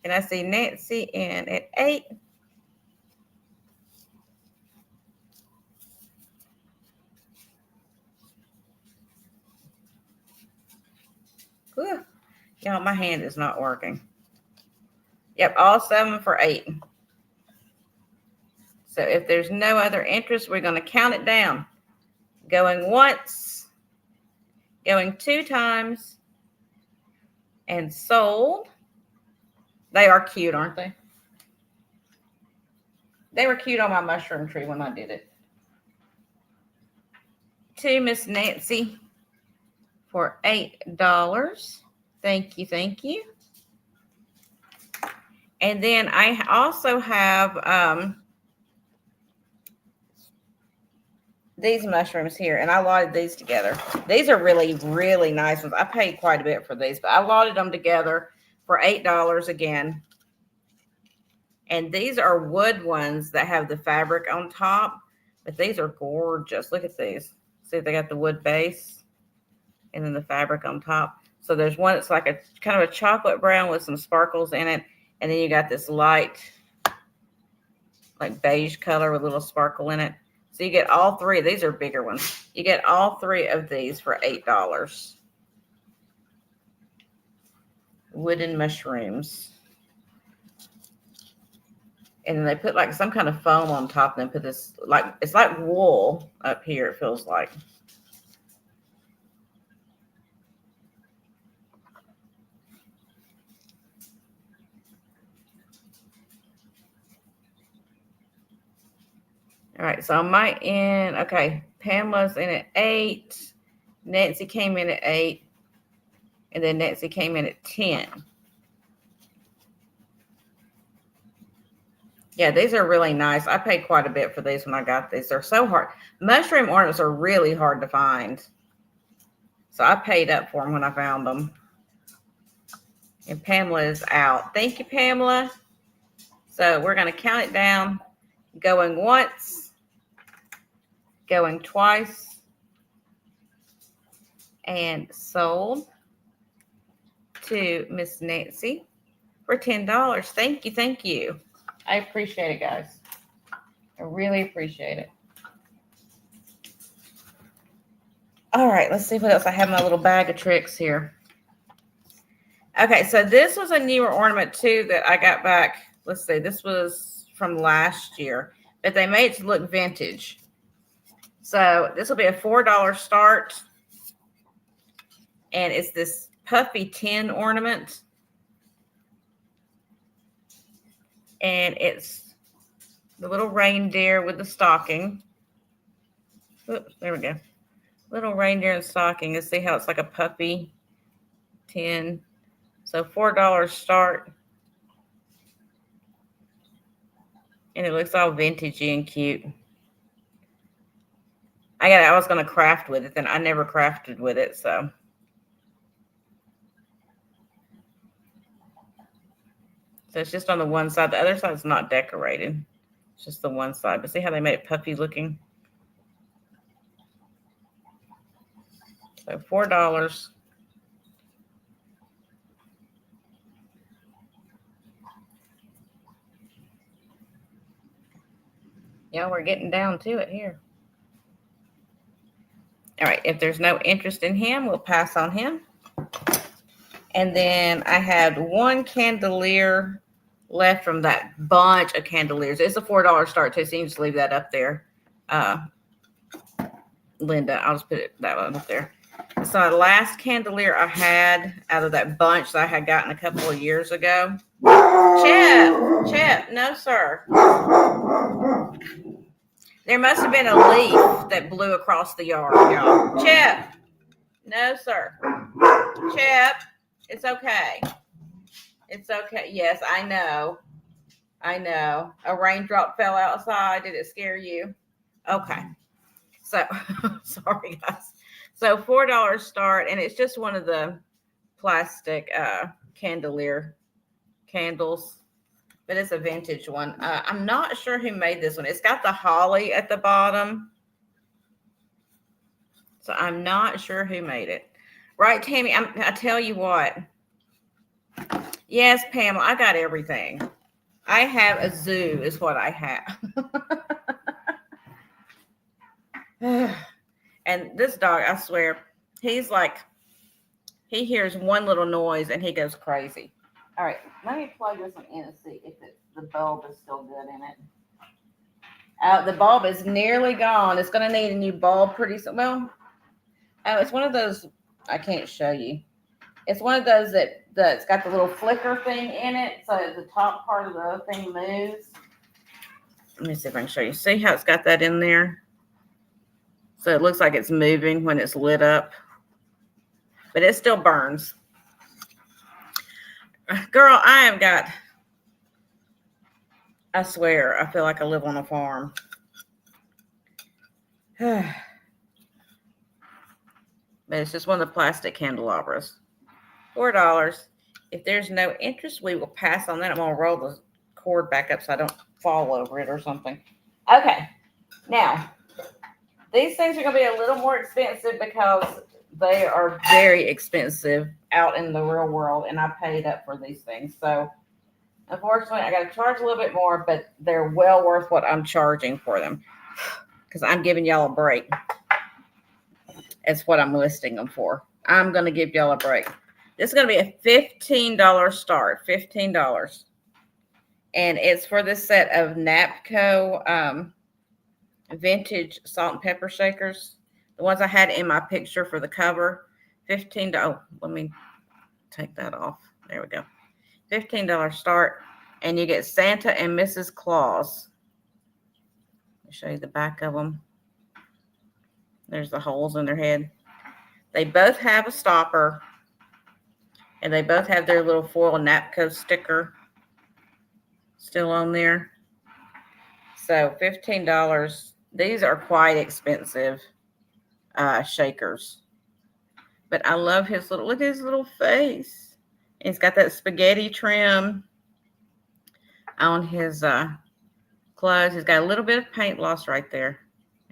And I see Nancy in at 8. Whew. Y'all, my hand is not working. Yep, all 7 for 8. So if there's no other interest, we're going to count it down. Going once, going 2 times, and sold. They are cute, aren't they? They were cute on my mushroom tree when I did it. To Miss Nancy for $8. Thank you, thank you. And then I also have these mushrooms here, and I lotted these together. These are really, really nice ones. I paid quite a bit for these, but I lotted them together for $8 again. And these are wood ones that have the fabric on top, but these are gorgeous. Look at these. See, they got the wood base and then the fabric on top. So there's one that's like a kind of a chocolate brown with some sparkles in it. And then you got this light, like beige color with a little sparkle in it. So you get all 3. These are bigger ones. You get all 3 of these for $8. Wooden mushrooms. And then they put like some kind of foam on top, and then put this, like, it's like wool up here, it feels like. All right, so on my end, okay, Pamela's in at 8. Nancy came in at 8. And then Nancy came in at 10. Yeah, these are really nice. I paid quite a bit for these when I got these. They're so hard. Mushroom ornaments are really hard to find. So I paid up for them when I found them. And Pamela is out. Thank you, Pamela. So we're going to count it down. Going once. Going twice. And sold to Miss Nancy for $10. Thank you. Thank you. I appreciate it, guys. I really appreciate it. All right, let's see what else. I have my little bag of tricks here. Okay, so this was a newer ornament too that I got back let's see, this was from last year, but they made it to look vintage. So this will be a $4 start. And it's this Puffy Tin Ornament. And it's the little reindeer with the stocking. Oops, there we go. Little reindeer and stocking. You see how it's like a puppy tin. So $4 start. And it looks all vintagey and cute. I was going to craft with it, and I never crafted with it, so. So it's just on the one side. The other side is not decorated. It's just the one side. But see how they made it puffy looking? So $4. Yeah, we're getting down to it here. All right, if there's no interest in him, we'll pass on him. And then I had one candelier left from that bunch of candeliers. It's a $4 start too, so you can just leave that up there. Linda, I'll just put that one up there. So the last candelier I had out of that bunch that I had gotten a couple of years ago. Chip, no sir. There must have been a leaf that blew across the yard, y'all. Chip, no sir. Chip, it's okay. It's okay. Yes, I know. A raindrop fell outside. Did it scare you? Okay. So, sorry guys. So $4 start, and it's just one of the plastic candelier candles, but it's a vintage one. I'm not sure who made this one. It's got the holly at the bottom, so I'm not sure who made it. Right, Tammy? I tell you what. Yes, Pamela, I got everything. I have a zoo is what I have. And this dog, I swear, he's like, he hears one little noise and he goes crazy. All right, let me plug this one in and see if the bulb is still good in it. The bulb is nearly gone. It's going to need a new bulb pretty soon. Well, it's one of those, I can't show you. It's one of those that's got the little flicker thing in it, so the top part of the thing moves. Let me see if I can show you. See how it's got that in there? So it looks like it's moving when it's lit up, but it still burns. Girl, I have got, I swear, I feel like I live on a farm. But it's just one of the plastic candelabras. $4. If there's no interest, we will pass on that. I'm going to roll the cord back up so I don't fall over it or something. Okay. Now, these things are going to be a little more expensive because they are very expensive out in the real world, and I paid up for these things. So, unfortunately, I got to charge a little bit more, but they're well worth what I'm charging for them because I'm giving y'all a break. It's what I'm listing them for. I'm going to give y'all a break. This is going to be a $15 start, $15. And it's for this set of Napco vintage salt and pepper shakers. The ones I had in my picture for the cover. $15. Oh, let me take that off. There we go. $15 start. And you get Santa and Mrs. Claus. Let me show you the back of them. There's the holes in their head. They both have a stopper. And they both have their little foil Napco sticker still on there. So $15. These are quite expensive shakers. But I love his little, look at his little face. And he's got that spaghetti trim on his clothes. He's got a little bit of paint loss right there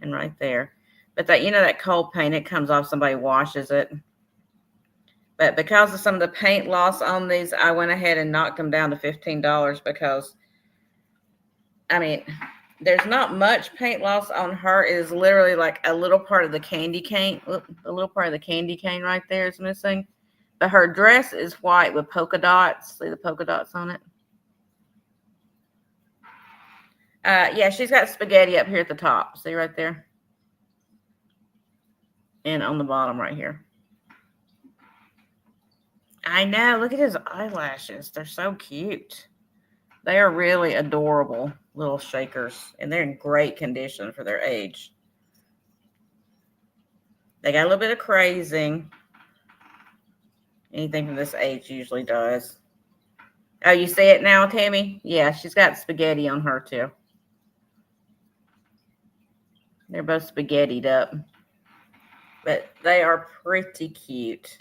and right there. But that, you know, that cold paint, it comes off, somebody washes it. But because of some of the paint loss on these, I went ahead and knocked them down to $15 because, I mean, there's not much paint loss on her. It is literally like a little part of the candy cane. Look, the little part of the candy cane right there is missing. But her dress is white with polka dots. See the polka dots on it? Yeah, she's got spaghetti up here at the top. See right there? And on the bottom right here. I know. Look at his eyelashes. They're so cute. They are really adorable little shakers. And they're in great condition for their age. They got a little bit of crazing. Anything from this age usually does. Oh, you see it now, Tammy? Yeah, she's got spaghetti on her too. They're both spaghettied up. But they are pretty cute.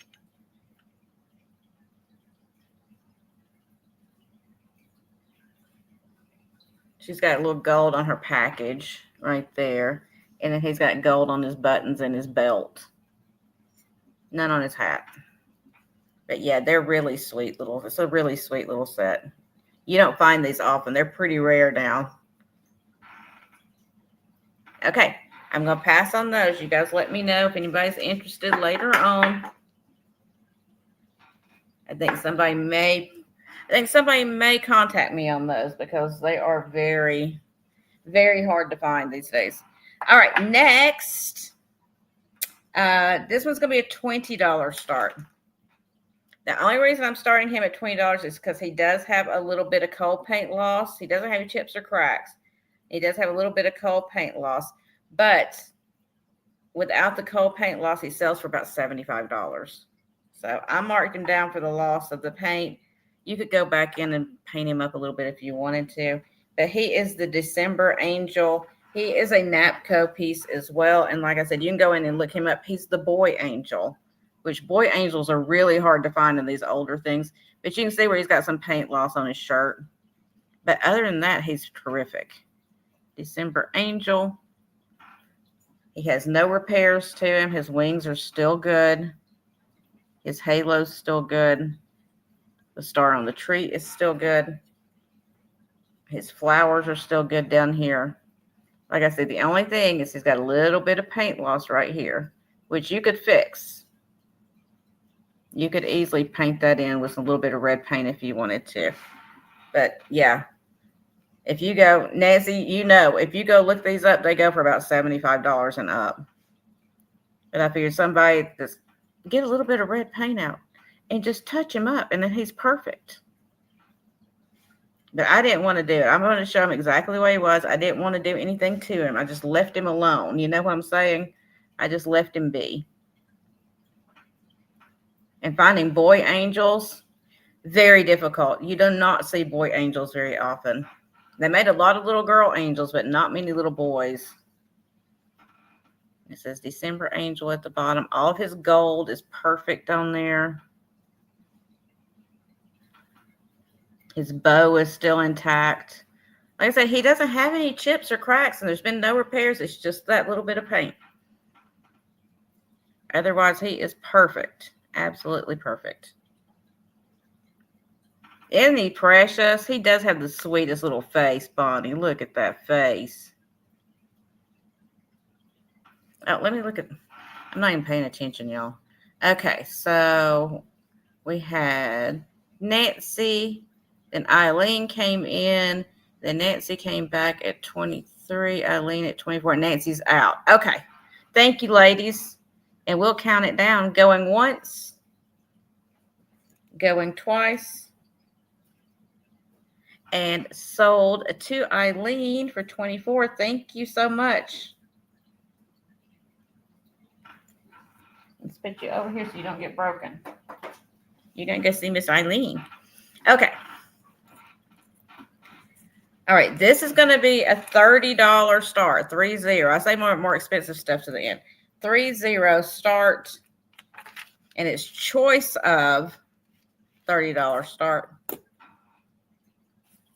She's got a little gold on her package right there. And then he's got gold on his buttons and his belt. None on his hat. But yeah, they're really sweet little. It's a really sweet little set. You don't find these often. They're pretty rare now. Okay, I'm going to pass on those. You guys let me know if anybody's interested later on. I think somebody may contact me on those because they are very, very hard to find these days. All right, next. This one's going to be a $20 start. The only reason I'm starting him at $20 is because he does have a little bit of cold paint loss. He doesn't have any chips or cracks. He does have a little bit of cold paint loss. But without the cold paint loss, he sells for about $75. So I marked him down for the loss of the paint. You could go back in and paint him up a little bit if you wanted to. But he is the December Angel. He is a Napco piece as well. And like I said, you can go in and look him up. He's the Boy Angel, which boy angels are really hard to find in these older things. But you can see where he's got some paint loss on his shirt. But other than that, he's terrific. December Angel. He has no repairs to him. His wings are still good. His halo's still good. The star on the tree is still good. His flowers are still good down here. Like I said, the only thing is he's got a little bit of paint loss right here, which you could fix. You could easily paint that in with a little bit of red paint if you wanted to. But yeah, if you go, Nancy, you know, if you go look these up, they go for about $75 and up. But I figured somebody just get a little bit of red paint out and just touch him up, and then he's perfect. But I didn't want to do it. I'm going to show him exactly the way he was. I didn't want to do anything to him. I just left him alone. You know what I'm saying? I just left him be. And finding boy angels, very difficult. You do not see boy angels very often. They made a lot of little girl angels, but not many little boys. It says December Angel at the bottom. All of his gold is perfect on there. His bow is still intact. Like I said, he doesn't have any chips or cracks, and there's been no repairs. It's just that little bit of paint. Otherwise, he is perfect. Absolutely perfect. Isn't he precious? He does have the sweetest little face, Bonnie. Look at that face. Oh, let me look at... I'm not even paying attention, y'all. Okay, so we had Nancy. Then Eileen came in. Then Nancy came back at 23. Eileen at 24. Nancy's out. Okay. Thank you, ladies. And we'll count it down. Going once. Going twice. And sold to Eileen for 24. Thank you so much. Let's put you over here so you don't get broken. You're going to go see Miss Eileen. Okay. All right. This is going to be a $30 start. 30. I say more expensive stuff to the end. 30 start. And it's choice of $30 start.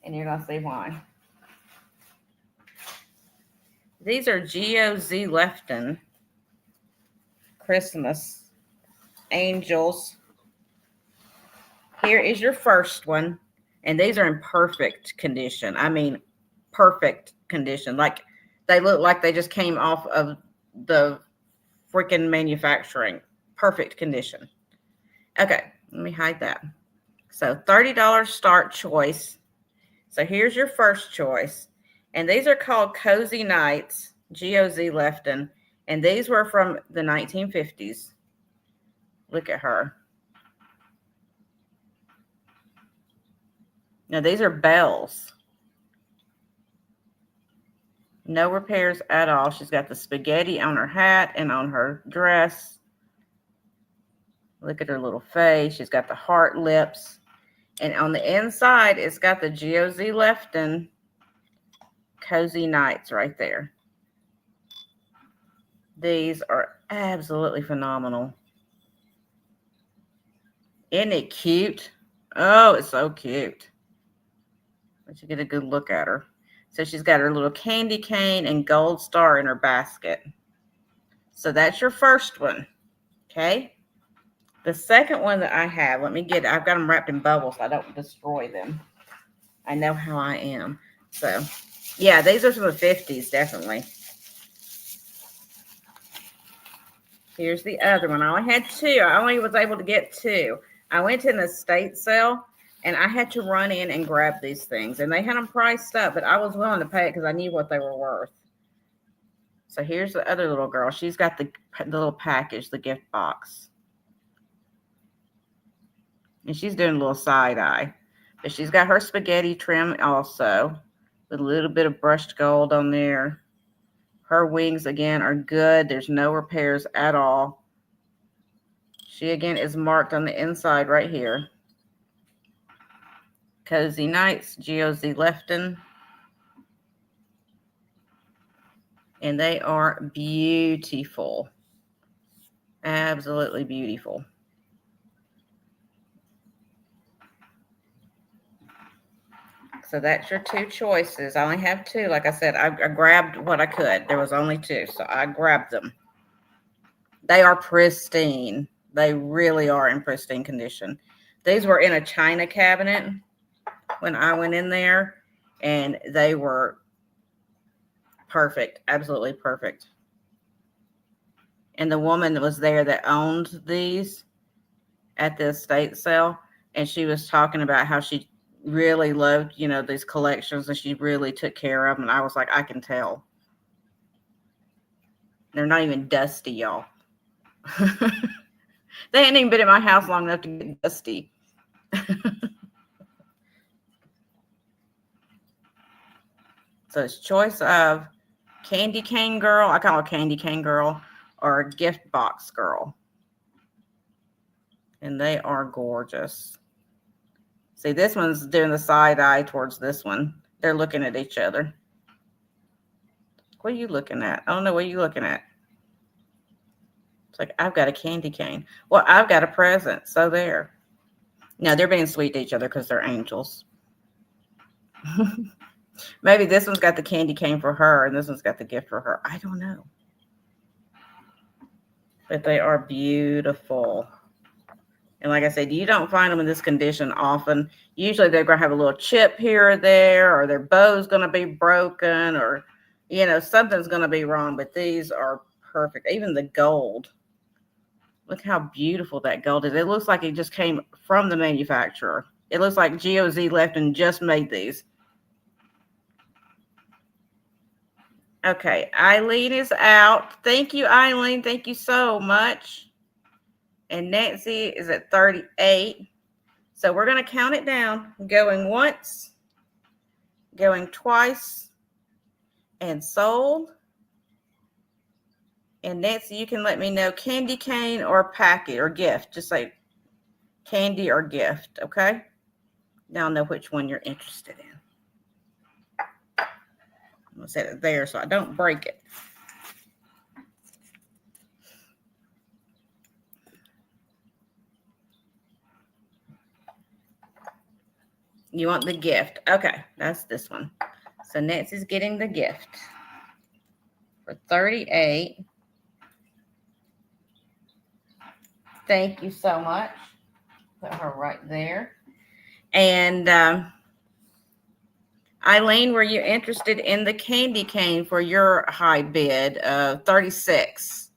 And you're going to see why. These are G.O.Z. Lefton Christmas Angels. Here is your first one. And these are in perfect condition. I mean, perfect condition. Like, they look like they just came off of the freaking manufacturing. Perfect condition. Okay, let me hide that. So, $30 start choice. So, here's your first choice. And these are called Cozy Nights, G-O-Z Lefton. And these were from the 1950s. Look at her. Now, these are bells. No repairs at all. She's got the spaghetti on her hat and on her dress. Look at her little face. She's got the heart lips. And on the inside, it's got the G-O-Z Lefton Cozy Nights right there. These are absolutely phenomenal. Isn't it cute? Oh, it's so cute. Let you get a good look at her. So she's got her little candy cane and gold star in her basket. So that's your first one. Okay. The second one that I have, I've got them wrapped in bubbles so I don't destroy them. I know how I am. So, yeah, these are from the 50s, definitely. Here's the other one. I only had two. I only was able to get two. I went to an estate sale, and I had to run in and grab these things. And they had them priced up, but I was willing to pay it because I knew what they were worth. So here's the other little girl. She's got the little package, the gift box. And she's doing a little side eye. But she's got her spaghetti trim also, with a little bit of brushed gold on there. Her wings, again, are good. There's no repairs at all. She, again, is marked on the inside right here. Cozy Nights, G-O-Z Lefton. And they are beautiful. Absolutely beautiful. So that's your two choices. I only have two. Like I said, I grabbed what I could. There was only two, so I grabbed them. They are pristine. They really are in pristine condition. These were in a china cabinet when I went in there, and they were perfect. Absolutely perfect. And the woman that was there that owned these at the estate sale, and she was talking about how she really loved, these collections, and she really took care of them. And I was like, I can tell. They're not even dusty, y'all. They hadn't even been in my house long enough to get dusty. So it's choice of candy cane girl. I call her candy cane girl, or gift box girl. And they are gorgeous. See, this one's doing the side eye towards this one. They're looking at each other. What are you looking at? I don't know. What are you looking at? It's like, I've got a candy cane. Well, I've got a present. So there. No, they're being sweet to each other because they're angels. Maybe this one's got the candy cane for her and this one's got the gift for her. I don't know. But they are beautiful. And like I said, you don't find them in this condition often. Usually they're going to have a little chip here or there, or their bow's going to be broken, or, something's going to be wrong. But these are perfect. Even the gold. Look how beautiful that gold is. It looks like it just came from the manufacturer. It looks like G-O-Z Lefton just made these. Okay, Eileen is out. Thank you, Eileen. Thank you so much. And Nancy is at 38. So we're going to count it down. Going once, going twice, and sold. And Nancy, you can let me know candy cane or packet or gift. Just say candy or gift, okay? Now I'll know which one you're interested in. I'm going to set it there so I don't break it. You want the gift. Okay, that's this one. So Nancy's getting the gift for 38. Thank you so much. Put her right there. And Eileen, were you interested in the candy cane for your high bid of 36?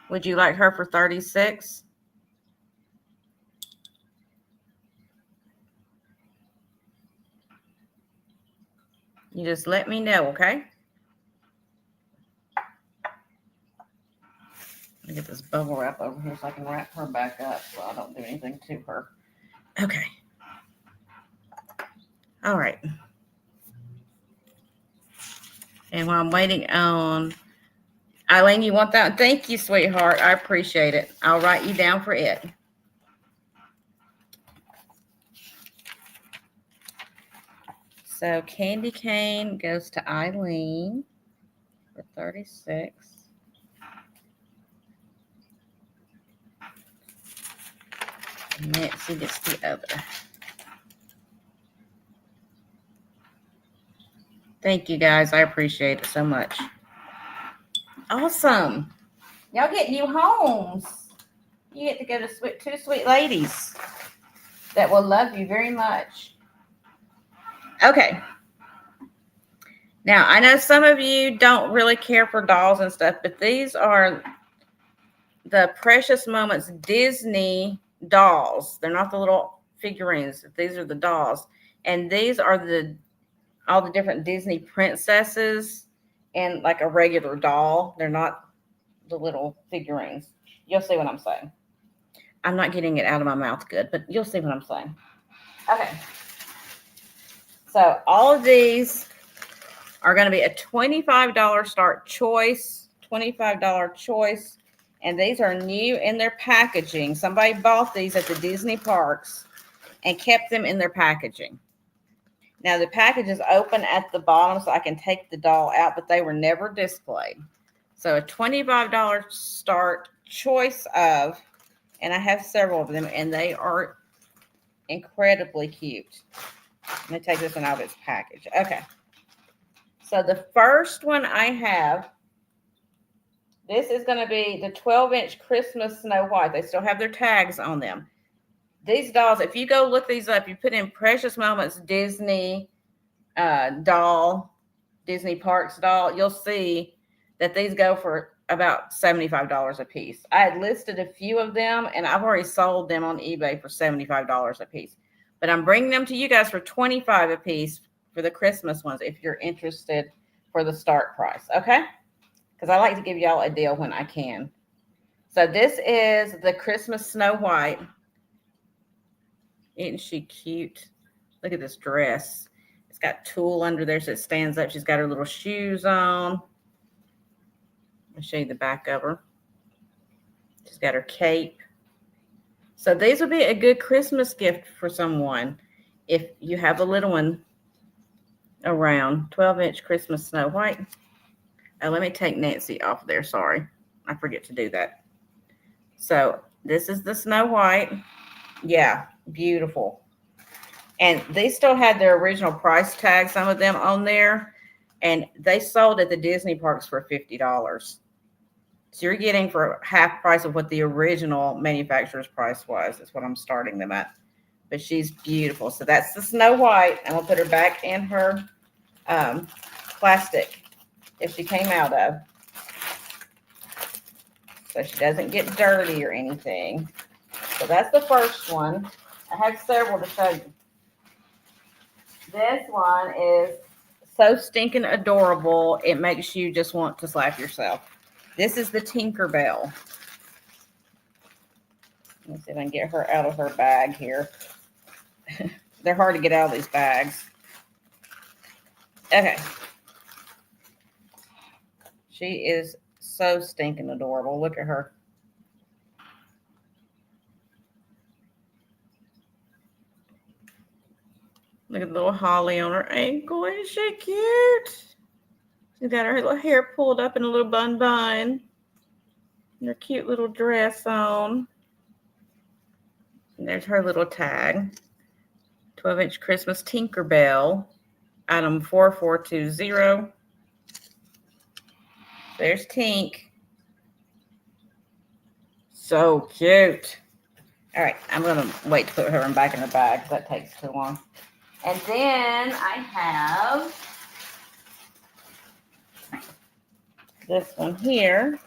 Would you like her for 36? You just let me know, okay? Let me get this bubble wrap over here so I can wrap her back up so I don't do anything to her. Okay. All right. And while I'm waiting on Eileen, you want that? Thank you, sweetheart. I appreciate it. I'll write you down for it. So candy cane goes to Eileen for 36. Nancy gets the other. Thank you, guys. I appreciate it so much. Awesome. Y'all get new homes. You get to go to two sweet ladies that will love you very much. Okay. Now, I know some of you don't really care for dolls and stuff, but these are the Precious Moments Disney dolls. They're not the little figurines. These are the dolls. And these are all the different Disney princesses and like a regular doll. They're not the little figurines. You'll see what I'm saying. I'm not getting it out of my mouth good, but you'll see what I'm saying. Okay. So all of these are going to be a $25 start choice, $25 choice. And these are new in their packaging. Somebody bought these at the Disney parks and kept them in their packaging. Now, the package is open at the bottom so I can take the doll out, but they were never displayed. So a $25 start choice of, and I have several of them, and they are incredibly cute. Let me take this one out of its package. Okay. So the first one I have, this is going to be the 12-inch Christmas Snow White. They still have their tags on them. These dolls, if you go look these up, you put in Precious Moments Disney doll, Disney Parks doll, you'll see that these go for about $75 a piece. I had listed a few of them, and I've already sold them on eBay for $75 a piece. But I'm bringing them to you guys for $25 a piece for the Christmas ones if you're interested for the start price, okay? Because I like to give y'all a deal when I can. So this is the Christmas Snow White. Isn't she cute? Look at this dress. It's got tulle under there so it stands up. She's got her little shoes on. I'll show you the back of her. She's got her cape. So these would be a good Christmas gift for someone if you have a little one around. 12-inch Christmas Snow White. Oh, let me take Nancy off there. Sorry. I forget to do that. So this is the Snow White. Yeah, beautiful. And they still had their original price tag, some of them on there. And they sold at the Disney parks for $50. So you're getting for half price of what the original manufacturer's price was. That's what I'm starting them at. But she's beautiful. So that's the Snow White. And we'll put her back in her plastic if she came out of. So she doesn't get dirty or anything. So that's the first one. I have several to show you. This one is so stinking adorable. It makes you just want to slap yourself. This is the Tinkerbell. Let me see if I can get her out of her bag here. They're hard to get out of these bags. Okay. She is so stinking adorable. Look at her. Look at the little holly on her ankle. Isn't she cute? She's got her little hair pulled up in a little bun. And her cute little dress on. And there's her little tag. 12-inch Christmas Tinkerbell. Item 4420. There's Tink. So cute. All right, I'm going to wait to put her back in the bag because that takes too long. And then I have this one here,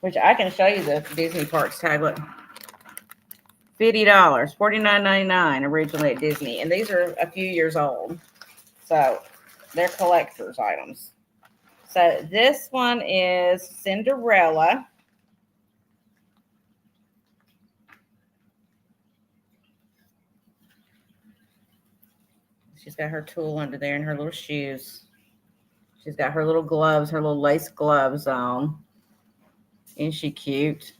which I can show you the Disney Parks tag. Look, $50, $49.99 originally at Disney. And these are a few years old. So They're collector's items. So this one is Cinderella. She's got her tulle under there and her little shoes. She's got her little gloves, her little lace gloves on. Isn't she cute?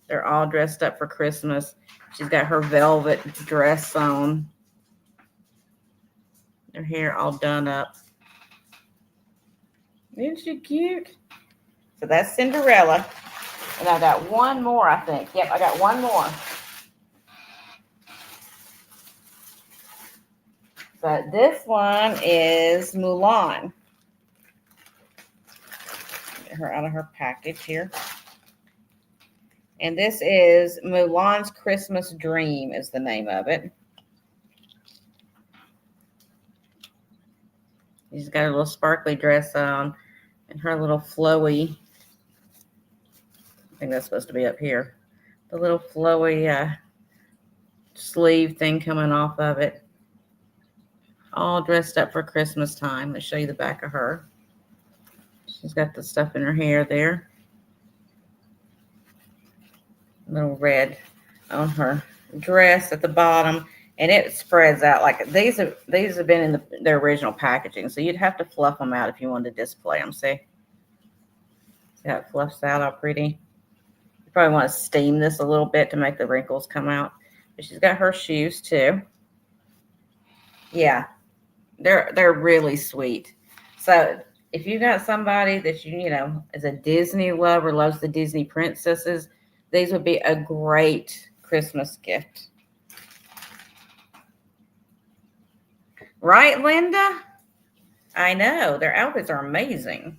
They're all dressed up for Christmas. She's got her velvet dress on. Her hair all done up. Isn't she cute? So that's Cinderella. And I got one more, I think. Yep, I got one more. So this one is Mulan. Get her out of her package here. And this is Mulan's Christmas Dream is the name of it. She's got a little sparkly dress on and her little flowy, I think that's supposed to be up here, the little flowy sleeve thing coming off of it. All dressed up for Christmas time. Let's show you the back of her. She's got the stuff in her hair there. Little red on her dress at the bottom, and it spreads out like these have been in their original packaging, so you'd have to fluff them out if you wanted to display them. See how it fluffs out all pretty. You probably want to steam this a little bit to make the wrinkles come out. But she's got her shoes too. Yeah, they're really sweet. So if you got somebody that you know is a Disney lover, loves the Disney princesses, these would be a great Christmas gift. Right, Linda? I know. Their outfits are amazing.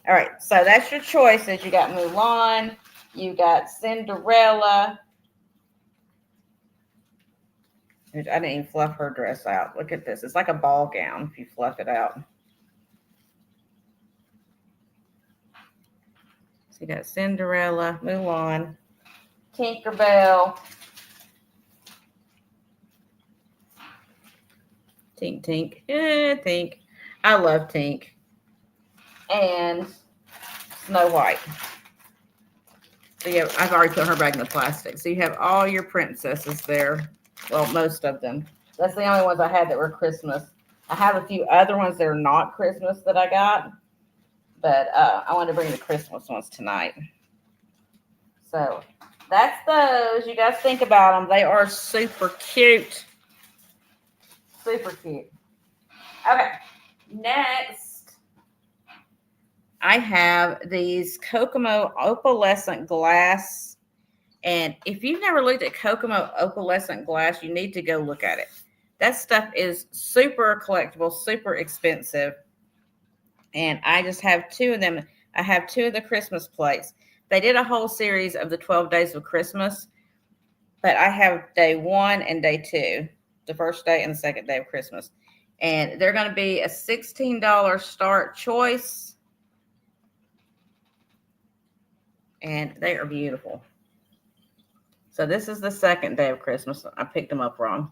All right, so that's your choices. You got Mulan. You got Cinderella. I didn't even fluff her dress out. Look at this. It's like a ball gown if you fluff it out. So you got Cinderella, Mulan, Tinkerbell, Tink, Tink, Tink. I love Tink. And Snow White. So yeah, I've already put her back in the plastic. So you have all your princesses there. Well, most of them. That's the only ones I had that were Christmas. I have a few other ones that are not Christmas that I got. But I wanted to bring the Christmas ones tonight. So that's those. You guys think about them. They are super cute. Super cute. Okay. Next, I have these Kokomo opalescent glass. And if you've never looked at Kokomo opalescent glass, you need to go look at it. That stuff is super collectible, super expensive. And I just have two of them. I have two of the Christmas plates. They did a whole series of the 12 days of Christmas, but I have day 1 and day 2, the first day and the second day of Christmas. And they're going to be a $16 start choice. And they are beautiful. So this is the second day of Christmas. I picked them up wrong.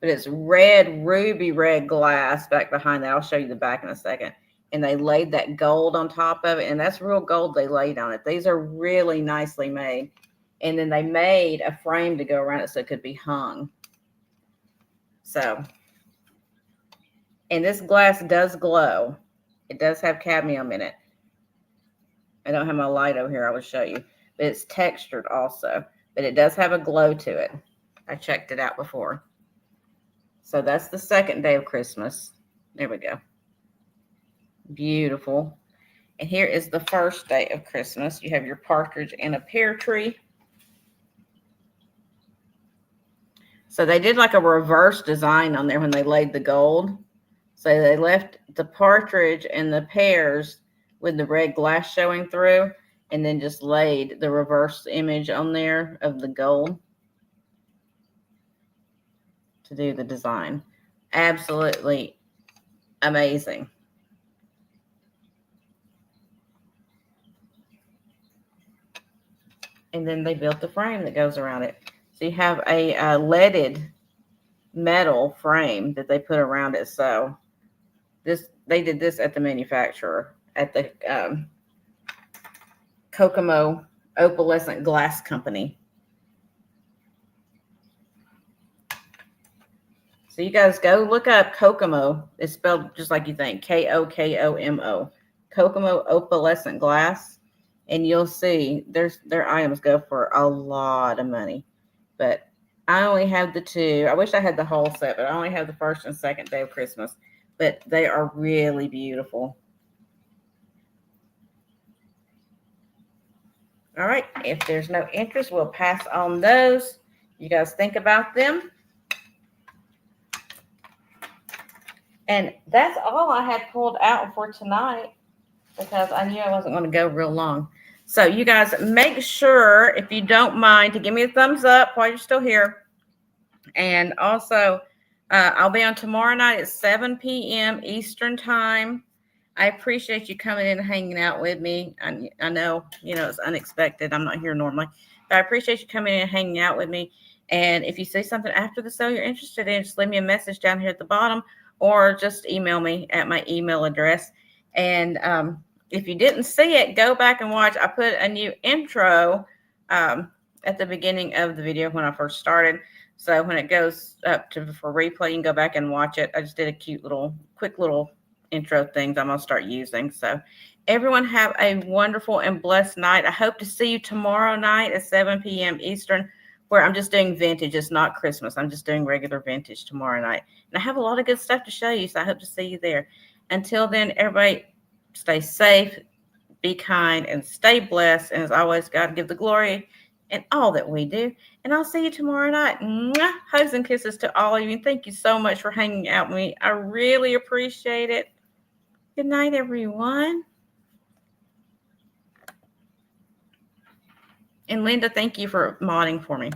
But it's red, ruby red glass back behind that. I'll show you the back in a second. And they laid that gold on top of it. And that's real gold they laid on it. These are really nicely made. And then they made a frame to go around it so it could be hung. So, and this glass does glow. It does have cadmium in it. I don't have my light over here. I will show you. But it's textured also. But it does have a glow to it. I checked it out before. So that's the second day of Christmas. There we go. Beautiful. And here is the first day of Christmas. You have your partridge in a pear tree. So they did like a reverse design on there when they laid the gold. So they left the partridge and the pears with the red glass showing through, and then just laid the reverse image on there of the gold to do the design. Absolutely amazing. And then they built the frame that goes around it. So you have a leaded metal frame that they put around it. So They did this at the manufacturer at the Kokomo Opalescent Glass Company. So you guys go look up Kokomo. It's spelled just like you think, Kokomo. Kokomo Opalescent Glass, and you'll see their items go for a lot of money. But I only have the two. I wish I had the whole set, but I only have the first and second day of Christmas. But they are really beautiful. All right. If there's no interest, we'll pass on those. You guys think about them. And that's all I had pulled out for tonight because I knew I wasn't going to go real long. So you guys make sure, if you don't mind, to give me a thumbs up while you're still here. And also, I'll be on tomorrow night at 7 p.m. Eastern time. I appreciate you coming in and hanging out with me. I know, it's unexpected. I'm not here normally. But I appreciate you coming in and hanging out with me. And if you see something after the sale you're interested in, just leave me a message down here at the bottom or just email me at my email address. And if you didn't see it, go back and watch. I put a new intro at the beginning of the video when I first started. So when it goes up for replay, you can go back and watch it. I just did a quick little intro things I'm going to start using. So everyone have a wonderful and blessed night. I hope to see you tomorrow night at 7 p.m. Eastern, where I'm just doing vintage. It's not Christmas. I'm just doing regular vintage tomorrow night. And I have a lot of good stuff to show you, so I hope to see you there. Until then, everybody stay safe, be kind, and stay blessed. And as always, God give the glory in all that we do. And I'll see you tomorrow night. Mwah! Hugs and kisses to all of you. And thank you so much for hanging out with me. I really appreciate it. Good night, everyone. And Linda, thank you for modding for me.